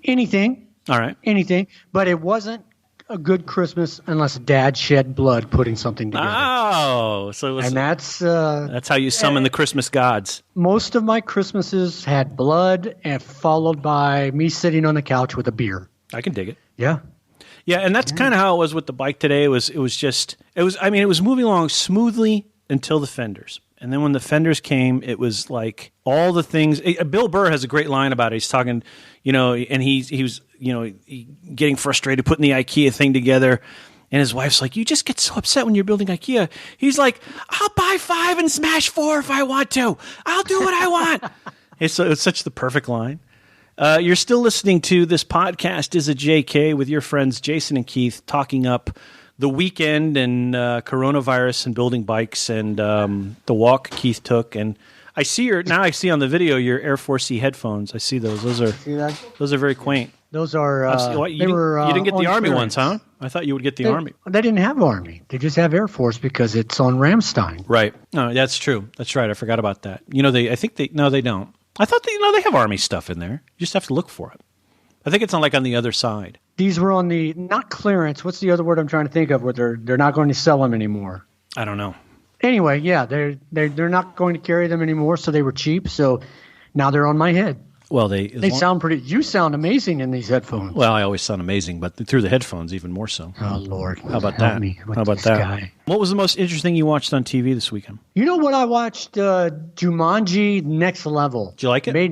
Anything. All right. anything, but it wasn't a good Christmas unless Dad shed blood putting something together. Oh, so it was, And that's how you summon the Christmas gods. most of my Christmases had blood and followed by me sitting on the couch with a beer. I can dig it. Yeah. Yeah, and that's kind of how it was with the bike today. It was moving along smoothly until the fenders. And then when the fenders came, it was like all the things. Bill Burr has a great line about it. He's talking, and he was, getting frustrated putting the IKEA thing together. And his wife's like, "You just get so upset when you're building IKEA." He's like, "I'll buy 5 and smash 4 if I want to. I'll do what I want." it's such the perfect line. You're still listening to This Podcast Is a JK with your friends Jason and Keith talking up the weekend and coronavirus and building bikes and the walk Keith took. And I see on the video your Air Force C headphones. I see those. Those are very quaint. Those are you didn't get the Army ones, huh? I thought you would get the Army. They didn't have Army. They just have Air Force because it's on Ramstein. Right. No, that's true. That's right. I forgot about that. They don't. I thought they have Army stuff in there. You just have to look for it. I think it's on the other side. These were on the not clearance. What's the other word I'm trying to think of? Where they're not going to sell them anymore. I don't know. Anyway, yeah, they're not going to carry them anymore, so they were cheap. So now they're on my head. Well, they sound pretty. You sound amazing in these headphones. Well, I always sound amazing, but through the headphones, even more so. Oh Lord, how about that? How about that? Guy. What was the most interesting you watched on TV this weekend? You know what? I watched Jumanji Next Level. Did you like it? It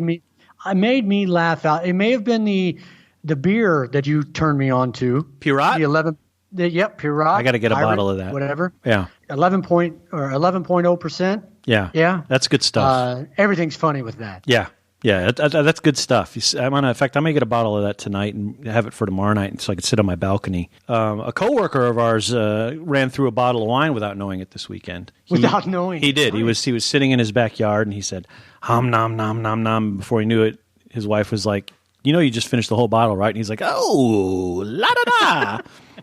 made me laugh out. It may have been the beer that you turned me on to. Pirat? Pirat. I got to get a bottle of that. Whatever. Yeah. 11.0%. Yeah. Yeah. That's good stuff. Everything's funny with that. Yeah. Yeah, that's good stuff. In fact, I may get a bottle of that tonight and have it for tomorrow night so I can sit on my balcony. A coworker of ours ran through a bottle of wine without knowing it this weekend. Without knowing? He did. He was sitting in his backyard and he said, "Hum, nom, nom, nom, nom." Before he knew it, his wife was like, "You just finished the whole bottle, right?" And he's like, "Oh, la da da."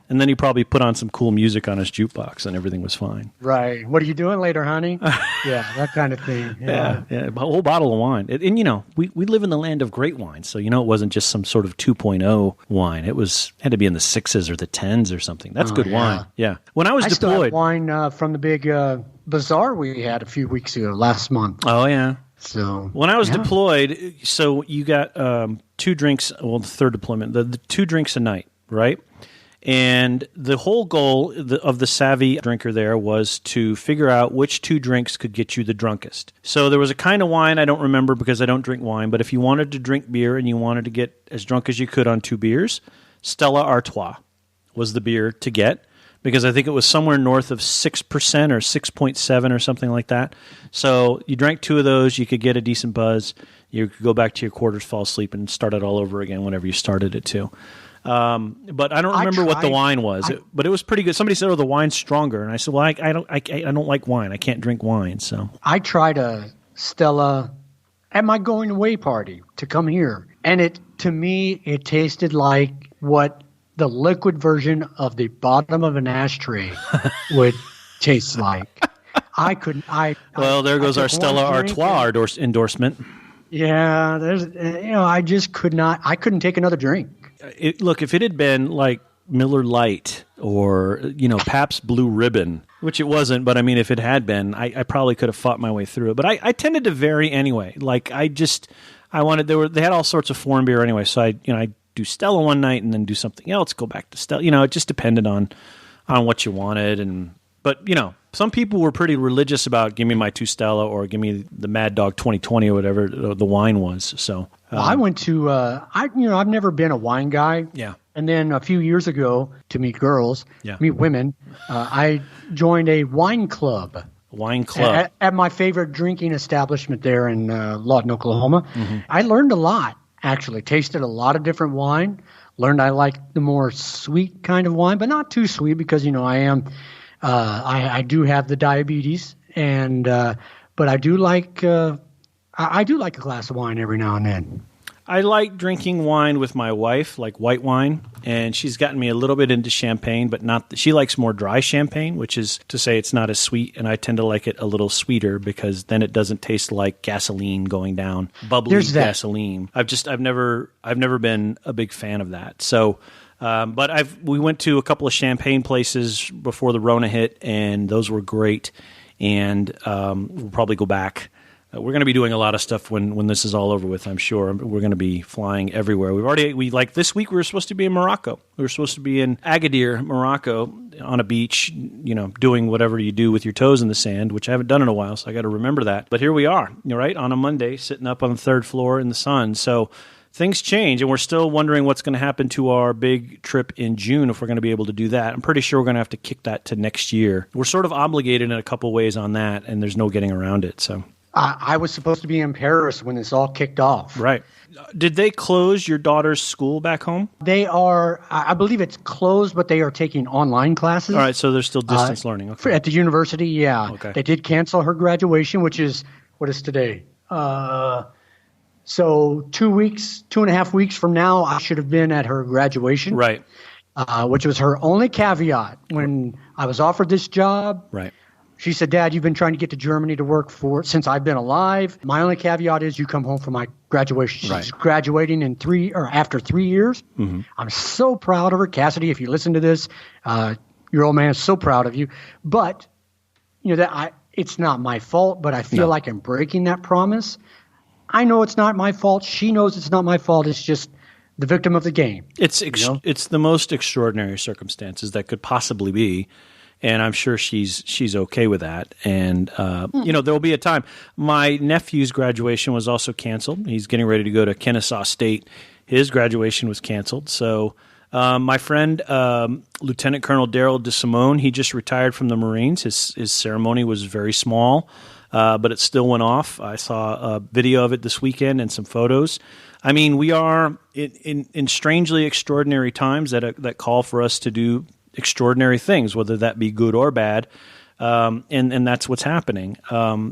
And then he probably put on some cool music on his jukebox and everything was fine. Right. What are you doing later, honey? Yeah, that kind of thing. Yeah, a whole bottle of wine. And we live in the land of great wine. So, it wasn't just some sort of 2.0 wine. It had to be in the 6s or the 10s or something. That's good wine. Yeah. When I was deployed. Still have wine from the big bazaar we had a few weeks ago, last month. Oh, yeah. So when I was deployed, so you got 2 drinks, well, the third deployment, the 2 drinks a night, right? And the whole goal of the savvy drinker there was to figure out which 2 drinks could get you the drunkest. So there was a kind of wine I don't remember because I don't drink wine, but if you wanted to drink beer and you wanted to get as drunk as you could on 2 beers, Stella Artois was the beer to get because I think it was somewhere north of 6% or 6.7 or something like that. So you drank 2 of those, you could get a decent buzz. You could go back to your quarters, fall asleep, and start it all over again whenever you started it too. But I don't remember what the wine was. But it was pretty good. Somebody said, "Oh, the wine's stronger," and I said, "Well, I don't like wine. I can't drink wine." So I tried a Stella at my going away party to come here, and to me it tasted like what the liquid version of the bottom of an ashtray would taste like. Well, there goes our Stella Artois endorsement. Yeah, I just could not. I couldn't take another drink. Look, if it had been like Miller Lite or, Pabst Blue Ribbon, which it wasn't, but I mean, if it had been, I probably could have fought my way through it. But I tended to vary anyway. Like they had all sorts of foreign beer anyway. So I do Stella one night and then do something else, go back to Stella. It just depended on what you wanted. But some people were pretty religious about give me my 2 Stella or give me the Mad Dog 2020 or whatever the wine was. So I went to I've never been a wine guy. Yeah. And then a few years ago to meet girls, meet women, I joined a wine club. Wine club at my favorite drinking establishment there in Lawton, Oklahoma. Mm-hmm. I learned a lot. Actually, tasted a lot of different wine. Learned I like the more sweet kind of wine, but not too sweet because I am. I do have the diabetes, but I do like a glass of wine every now and then. I like drinking wine with my wife, like white wine, and she's gotten me a little bit into champagne, but not. She likes more dry champagne, which is to say it's not as sweet, and I tend to like it a little sweeter because then it doesn't taste like gasoline going down, bubbly gasoline. I've never been a big fan of that. So, but we went to a couple of champagne places before the Rona hit, and those were great, and we'll probably go back. We're going to be doing a lot of stuff when this is all over with, I'm sure. We're going to be flying everywhere. This week we were supposed to be in Morocco. We were supposed to be in Agadir, Morocco, on a beach, doing whatever you do with your toes in the sand, which I haven't done in a while, so I got to remember that. But here we are, right, on a Monday, sitting up on the third floor in the sun. So things change, and we're still wondering what's going to happen to our big trip in June, if we're going to be able to do that. I'm pretty sure we're going to have to kick that to next year. We're sort of obligated in a couple ways on that, and there's no getting around it, so... I was supposed to be in Paris when this all kicked off. Right. Did they close your daughter's school back home? They are, I believe it's closed, but they are taking online classes. All right, so they're still distance learning. Okay. At the university, yeah. Okay. They did cancel her graduation, what is today? So 2.5 weeks from now, I should have been at her graduation. Right. Which was her only caveat when I was offered this job. Right. She said, Dad, you've been trying to get to Germany to work since I've been alive. My only caveat is you come home for my graduation. She's graduating after 3 years. Mm-hmm. I'm so proud of her. Cassidy, if you listen to this, your old man is so proud of you. But, it's not my fault, but I feel like I'm breaking that promise. I know it's not my fault. She knows it's not my fault. It's just the victim of the game. It's the most extraordinary circumstances that could possibly be. And I'm sure she's okay with that. And, there'll be a time. My nephew's graduation was also canceled. He's getting ready to go to Kennesaw State. His graduation was canceled. So my friend, Lieutenant Colonel Daryl DeSimone, he just retired from the Marines. His ceremony was very small, but it still went off. I saw a video of it this weekend and some photos. I mean, we are in strangely extraordinary times that call for us to do extraordinary things, whether that be good or bad, and that's what's happening.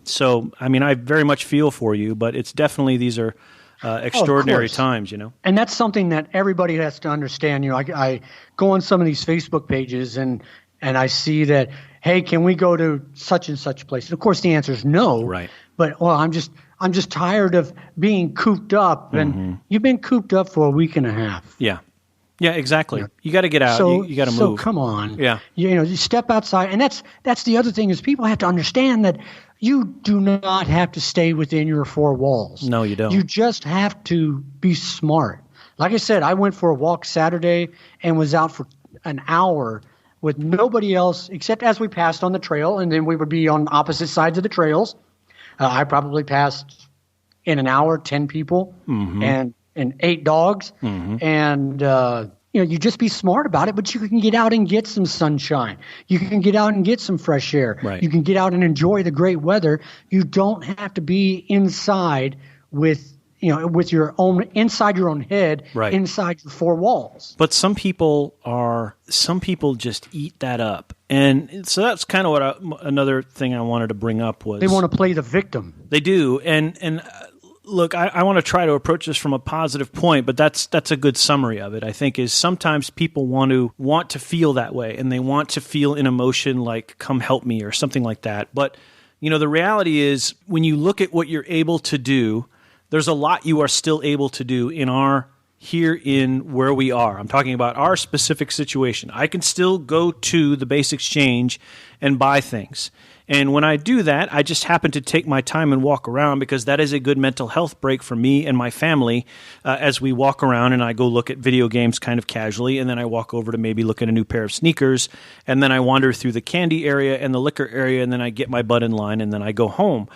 So, I mean, I very much feel for you, but it's definitely these are extraordinary times, And that's something that everybody has to understand. I go on some of these Facebook pages and I see that, hey, can we go to such and such place? And of course, the answer is no. Right. But I'm just tired of being cooped up, and you've been cooped up for a week and a half. Yeah. Yeah, exactly. You got to get out. You got to move. So come on. Yeah. You step outside, and that's the other thing is people have to understand that you do not have to stay within your four walls. No, you don't. You just have to be smart. Like I said, I went for a walk Saturday and was out for an hour with nobody else except as we passed on the trail, and then we would be on opposite sides of the trails. I probably passed in an hour 10 people and 8 dogs, and you just be smart about it. But you can get out and get some sunshine. You can get out and get some fresh air. Right. You can get out and enjoy the great weather. You don't have to be inside with your own inside your own head, inside your four walls. But some people just eat that up, and so that's kind of what another thing I wanted to bring up was they want to play the victim. They do, and. Look, I want to try to approach this from a positive point, but that's a good summary of it, I think, is sometimes people want to feel that way, and they want to feel an emotion like, come help me, or something like that. But, the reality is, when you look at what you're able to do, there's a lot you are still able to do here in where we are. I'm talking about our specific situation. I can still go to the base exchange and buy things. And when I do that, I just happen to take my time and walk around because that is a good mental health break for me and my family as we walk around, and I go look at video games kind of casually, and then I walk over to maybe look at a new pair of sneakers, and then I wander through the candy area and the liquor area, and then I get my butt in line, and then I go home.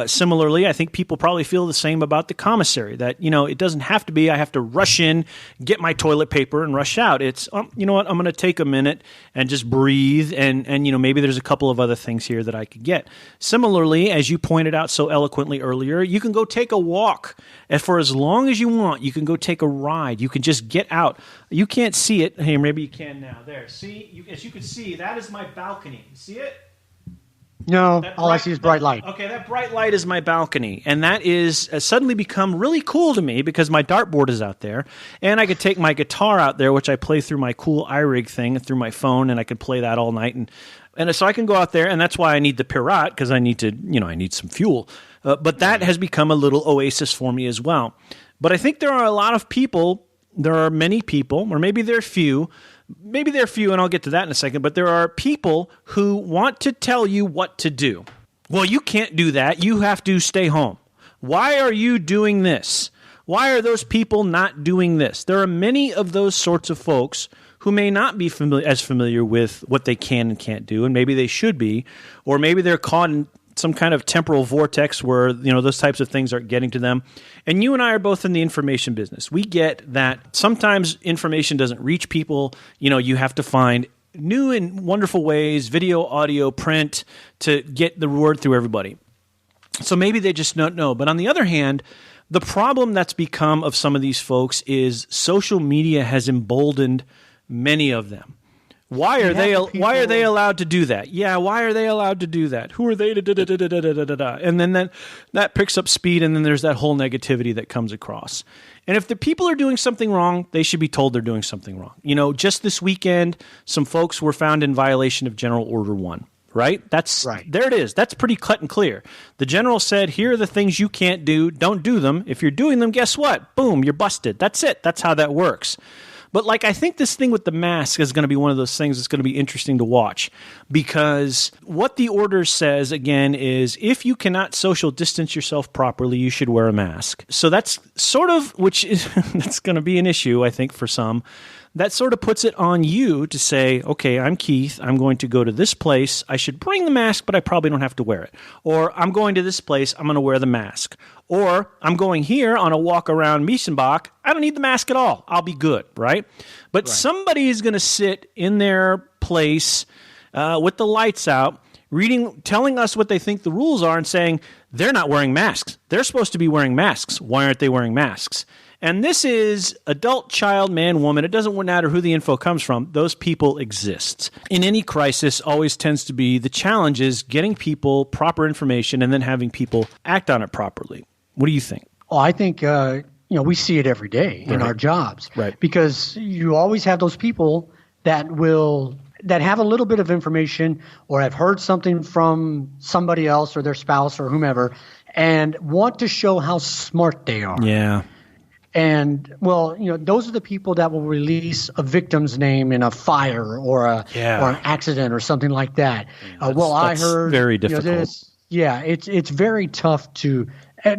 Similarly, I think people probably feel the same about the commissary, that, it doesn't have to be I have to rush in, get my toilet paper, and rush out. It's, you know what, I'm going to take a minute and just breathe, and maybe there's a couple of other things here that I could get. Similarly, as you pointed out so eloquently earlier, you can go take a walk, and for as long as you want, you can go take a ride. You can just get out. You can't see it. Hey, maybe you can now. There. See? As you can see, that is my balcony. See it? No, all I see is bright light. Okay, that bright light is my balcony, and that has suddenly become really cool to me because my dartboard is out there, and I could take my guitar out there, which I play through my cool iRig thing through my phone, and I could play that all night, and so I can go out there, and that's why I need the Pirat, because I need some fuel. But that has become a little oasis for me as well. But I think there are a lot of people, there are many people, or maybe they're few, and I'll get to that in a second, but there are people who want to tell you what to do. Well, you can't do that. You have to stay home. Why are you doing this? Why are those people not doing this? There are many of those sorts of folks who may not be as familiar with what they can and can't do, and maybe they should be, or maybe they're caught in some kind of temporal vortex where those types of things aren't getting to them. And you and I are both in the information business. We get that sometimes information doesn't reach people. You have to find new and wonderful ways, video, audio, print, to get the word through everybody. So maybe they just don't know. But on the other hand, the problem that's become of some of these folks is social media has emboldened many of them. Why are they allowed to do that? Yeah, why are they allowed to do that? Who are they to And then that picks up speed, and then there's that whole negativity that comes across. And if the people are doing something wrong, they should be told they're doing something wrong. Just this weekend, some folks were found in violation of General Order 1. Right? There it is. That's pretty cut and clear. The general said, here are the things you can't do. Don't do them. If you're doing them, guess what? Boom, you're busted. That's it. That's how that works. But I think this thing with the mask is going to be one of those things that's going to be interesting to watch, because what the order says, again, is if you cannot social distance yourself properly, you should wear a mask. So that's sort of, that's going to be an issue, I think, for some. That sort of puts it on you to say, okay, I'm Keith. I'm going to go to this place. I should bring the mask, but I probably don't have to wear it. Or I'm going to this place. I'm going to wear the mask. Or I'm going here on a walk around Miesenbach. I don't need the mask at all. I'll be good, right? But somebody is going to sit in their place with the lights out, telling us what they think the rules are and saying, they're not wearing masks. They're supposed to be wearing masks. Why aren't they wearing masks? And this is adult, child, man, woman. It doesn't matter who the info comes from. Those people exist. In any crisis, always tends to be the challenge is getting people proper information and then having people act on it properly. What do you think? Oh, I think we see it every day in our jobs, right? Because you always have those people that have a little bit of information or have heard something from somebody else or their spouse or whomever, and want to show how smart they are. Yeah. And, those are the people that will release a victim's name in a fire or an accident or something like that. I heard very difficult. It's very tough to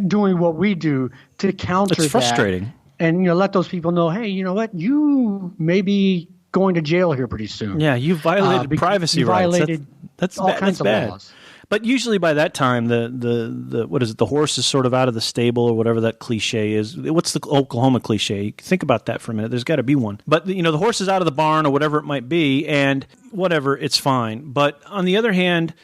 doing what we do to counter that. It's frustrating. And let those people know, hey, you know what? You may be going to jail here pretty soon. Yeah, you violated privacy rights. That's all bad. kinds of laws. But usually by that time, the what is it? The horse is sort of out of the stable, or whatever that cliche is. What's the Oklahoma cliche? Think about that for a minute. There's got to be one. But the horse is out of the barn, or whatever it might be, and whatever, it's fine. But on the other hand,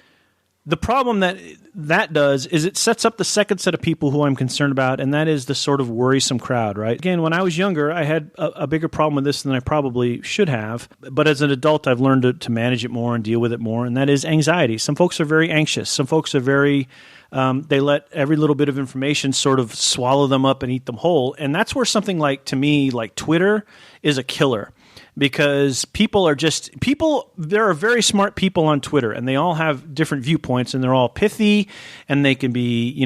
the problem that does is it sets up the second set of people who I'm concerned about, and that is the sort of worrisome crowd, right? Again, when I was younger, I had a bigger problem with this than I probably should have. But as an adult, I've learned to manage it more and deal with it more, and that is anxiety. Some folks are very anxious. Some folks are very they let every little bit of information sort of swallow them up and eat them whole. And that's where something to me, like Twitter is a killer. Because there are very smart people on Twitter, and they all have different viewpoints, and they're all pithy, and they can be,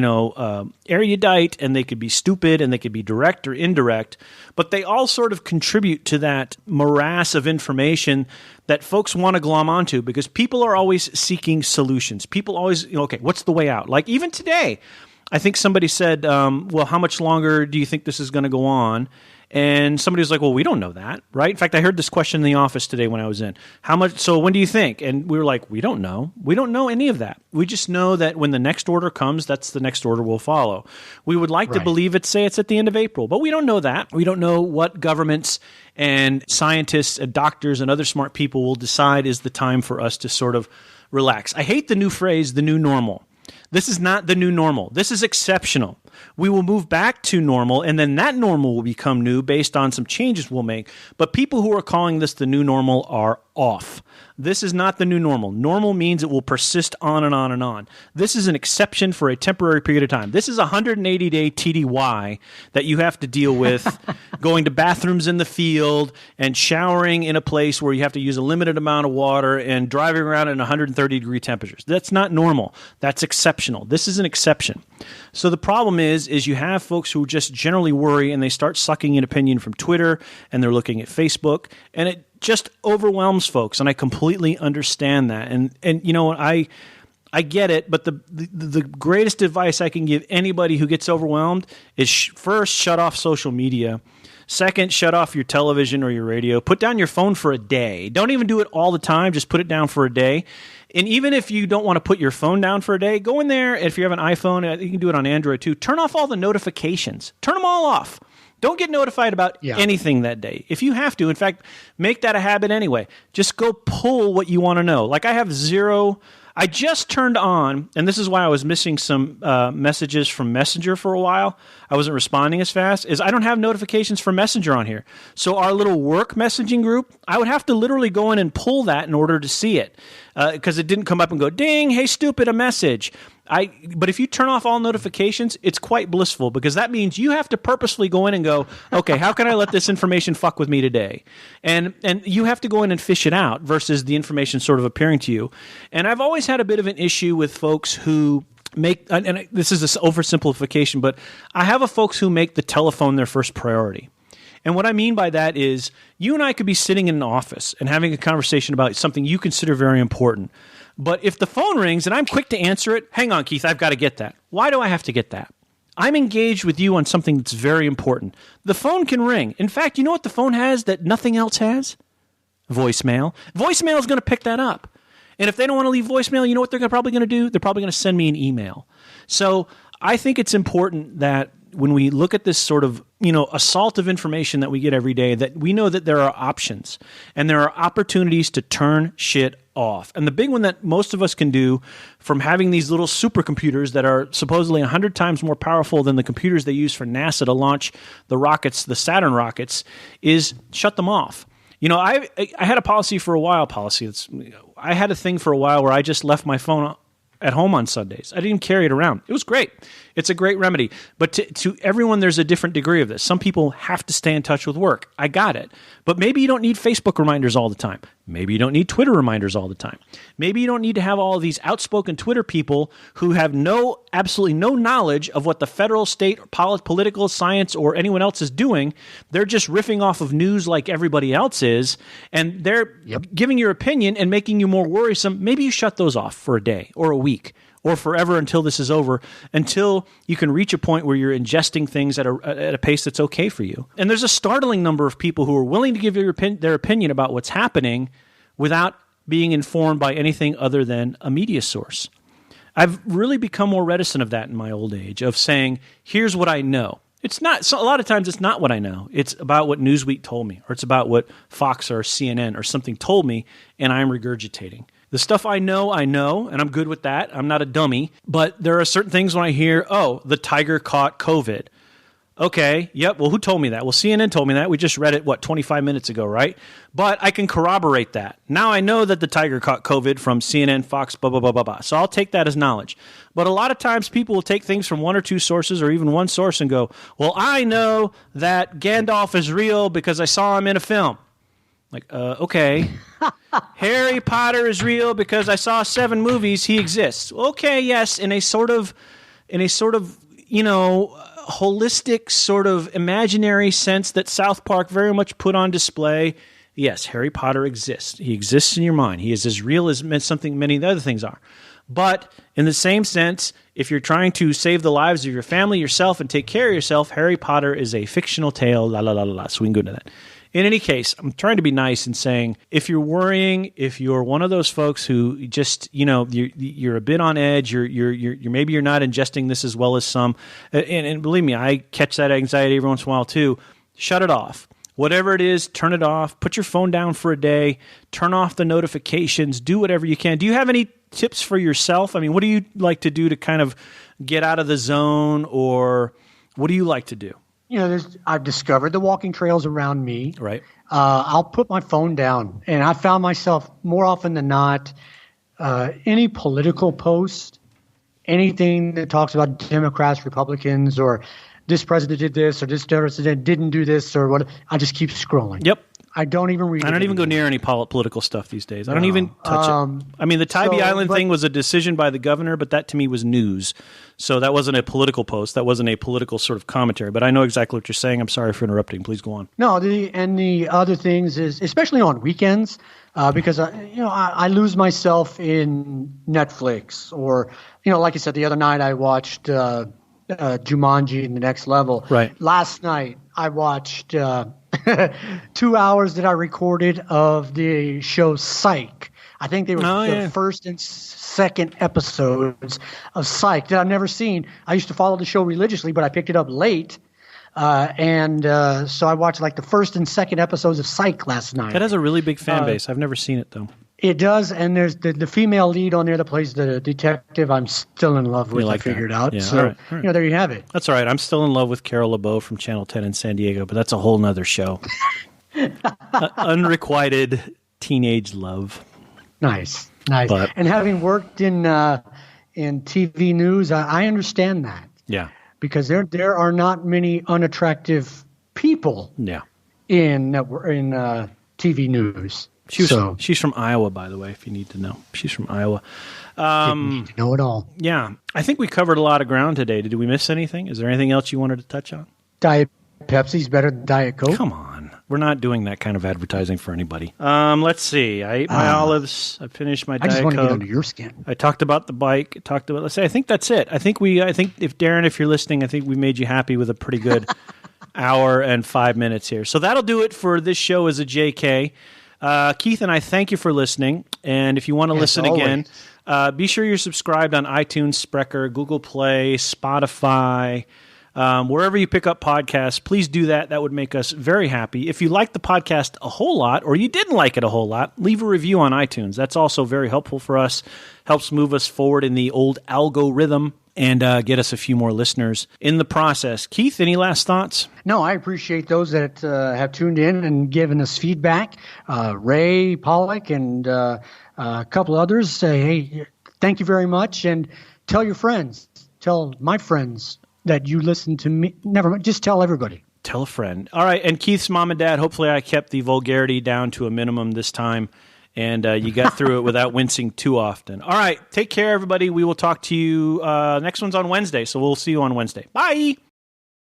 erudite, and they could be stupid, and they could be direct or indirect, but they all sort of contribute to that morass of information that folks want to glom onto, because people are always seeking solutions. People always, okay, what's the way out? Like even today, I think somebody said, well, how much longer do you think this is going to go on? And somebody was like, well, we don't know that, right? In fact, I heard this question in the office today when I was in. So when do you think? And we were like, we don't know. We don't know any of that. We just know that when the next order comes, that's the next order we'll follow. We would like to believe it's at the end of April, but we don't know that. We don't know what governments and scientists and doctors and other smart people will decide is the time for us to sort of relax. I hate the new phrase, the new normal. This is not the new normal. This is exceptional. We will move back to normal, and then that normal will become new based on some changes we'll make. But people who are calling this the new normal are off. This is not the new normal. Normal means it will persist on and on and on. This is an exception for a temporary period of time. This is a 180-day TDY that you have to deal with, going to bathrooms in the field and showering in a place where you have to use a limited amount of water and driving around in 130-degree temperatures. That's not normal. That's exceptional. This is an exception. So the problem is you have folks who just generally worry and they start sucking in opinion from Twitter and they're looking at Facebook, and it just overwhelms folks, and I completely understand that. And you know what, I get it, but the greatest advice I can give anybody who gets overwhelmed is first, shut off social media. Second, shut off your television or your radio. Put down your phone for a day. Don't even do it all the time. Just put it down for a day. And even if you don't want to put your phone down for a day, go in there. If you have an iPhone, you can do it on Android too. Turn off all the notifications. Turn them all off. Don't get notified about anything that day. If you have to, in fact, make that a habit anyway. Just go pull what you want to know. Like I have zero. I just turned on, and this is why I was missing some messages from Messenger for a while. I wasn't responding as fast, is I don't have notifications for Messenger on here. So our little work messaging group, I would have to literally go in and pull that in order to see it because it didn't come up and go, ding, hey, stupid, a message. But if you turn off all notifications, it's quite blissful because that means you have to purposefully go in and go, okay, how can I let this information fuck with me today? And you have to go in and fish it out versus the information sort of appearing to you. And I've always had a bit of an issue with folks who make, and this is an oversimplification, but I have a folks who make the telephone their first priority. And what I mean by that is you and I could be sitting in an office and having a conversation about something you consider very important. But if the phone rings and I'm quick to answer it, hang on, Keith, I've got to get that. Why do I have to get that? I'm engaged with you on something that's very important. The phone can ring. In fact, you know what the phone has that nothing else has? Voicemail. Voicemail is going to pick that up. And if they don't want to leave voicemail, you know what they're probably going to do? They're probably going to send me an email. So I think it's important that when we look at this sort of, assault of information that we get every day, that we know that there are options and there are opportunities to turn shit off. And the big one that most of us can do from having these little supercomputers that are supposedly 100 times more powerful than the computers they use for NASA to launch the rockets, the Saturn rockets, is shut them off. I had a policy for a while, I had a thing for a while where I just left my phone at home on Sundays. I didn't even carry it around. It was great. It's a great remedy. But to everyone, there's a different degree of this. Some people have to stay in touch with work. I got it. But maybe you don't need Facebook reminders all the time. Maybe you don't need Twitter reminders all the time. Maybe you don't need to have all of these outspoken Twitter people who have absolutely no knowledge of what the federal, state, political, science, or anyone else is doing. They're just riffing off of news like everybody else is, and they're giving your opinion and making you more worrisome. Maybe you shut those off for a day or a week or forever until this is over, until you can reach a point where you're ingesting things at a pace that's okay for you. And there's a startling number of people who are willing to give their opinion about what's happening without being informed by anything other than a media source. I've really become more reticent of that in my old age, of saying, here's what I know. It's not, so a lot of times it's not what I know. It's about what Newsweek told me, or it's about what Fox or CNN or something told me, and I'm regurgitating. The stuff I know, and I'm good with that. I'm not a dummy. But there are certain things when I hear, the tiger caught COVID. Okay, yep, well, who told me that? Well, CNN told me that. We just read it, 25 minutes ago, right? But I can corroborate that. Now I know that the tiger caught COVID from CNN, Fox, blah, blah, blah, blah, blah. So I'll take that as knowledge. But a lot of times people will take things from one or two sources or even one source and go, well, I know that Gandalf is real because I saw him in a film. Like, okay. Harry Potter is real because I saw 7 movies. He exists. Okay, yes, in a sort of, holistic sort of imaginary sense that South Park very much put on display. Yes, Harry Potter exists. He exists in your mind. He is as real as something many other things are. But in the same sense, if you're trying to save the lives of your family, yourself, and take care of yourself, Harry Potter is a fictional tale, la la la la la. So we can go into that. In any case, I'm trying to be nice and saying, if you're worrying, if you're one of those folks who just, you're a bit on edge, you're maybe you're not ingesting this as well as some, and believe me, I catch that anxiety every once in a while too. Shut it off. Whatever it is, turn it off. Put your phone down for a day. Turn off the notifications. Do whatever you can. Do you have any tips for yourself? I mean, what do you like to do to kind of get out of the zone, or what do you like to do? I've discovered the walking trails around me. Right. I'll put my phone down, and I found myself more often than not, any political post, anything that talks about Democrats, Republicans, or this president did this, or this president didn't do this, or what. I just keep scrolling. Yep. I don't even read. I don't even go near any political stuff these days. I don't even touch it. I mean, the Tybee Island thing was a decision by the governor, but that to me was news. So that wasn't a political post. That wasn't a political sort of commentary. But I know exactly what you're saying. I'm sorry for interrupting. Please go on. No, the other things is, especially on weekends, because I lose myself in Netflix, or like I said, the other night I watched Jumanji in the Next Level. Right. Last night I watched 2 hours that I recorded of the show Psych. I think they were the first and second episodes of Psych that I've never seen. I used to follow the show religiously, but I picked it up late. And so I watched like the first and second episodes of Psych last night. That has a really big fan base. I've never seen it, though. It does, and there's the female lead on there that plays the detective I'm still in love with, like I figured that. out. Yeah, So, all right. there you have it. That's all right. I'm still in love with Carol LeBeau from Channel 10 in San Diego, but that's a whole nother show. Unrequited teenage love. Nice. But- And having worked in TV news, I understand that. Yeah. Because there are not many unattractive people Yeah. in TV news. She's from Iowa, by the way, if you need to know. She's from Iowa. Didn't need to know it all. Yeah. I think we covered a lot of ground today. Did we miss anything? Is there anything else you wanted to touch on? Diet Pepsi's better than Diet Coke. Come on. We're not doing that kind of advertising for anybody. Let's see. I ate my olives. I finished my Diet Coke. I just want to get under your skin. I talked about the bike. I think that's it. I think if Darren, if you're listening, I think we made you happy with a pretty good hour and 5 minutes here. So that'll do it for this show as a JK. Keith and I thank you for listening. And if you want to listen again, be sure you're subscribed on iTunes, Sprecher, Google Play, Spotify, wherever you pick up podcasts. Please do that. That would make us very happy. If you like the podcast a whole lot, or you didn't like it a whole lot, leave a review on iTunes. That's also very helpful for us. Helps move us forward in the old algorithm and get us a few more listeners in the process. Keith, any last thoughts? No, I appreciate those that have tuned in and given us feedback. Ray Pollock and a couple others say, hey, thank you very much. And tell your friends, tell my friends that you listen to me. Never mind, just tell everybody. Tell a friend. All right, and Keith's mom and dad, hopefully I kept the vulgarity down to a minimum this time. And you got through it without wincing too often. All right. Take care, everybody. We will talk to you. Next one's on Wednesday, so we'll see you on Wednesday. Bye.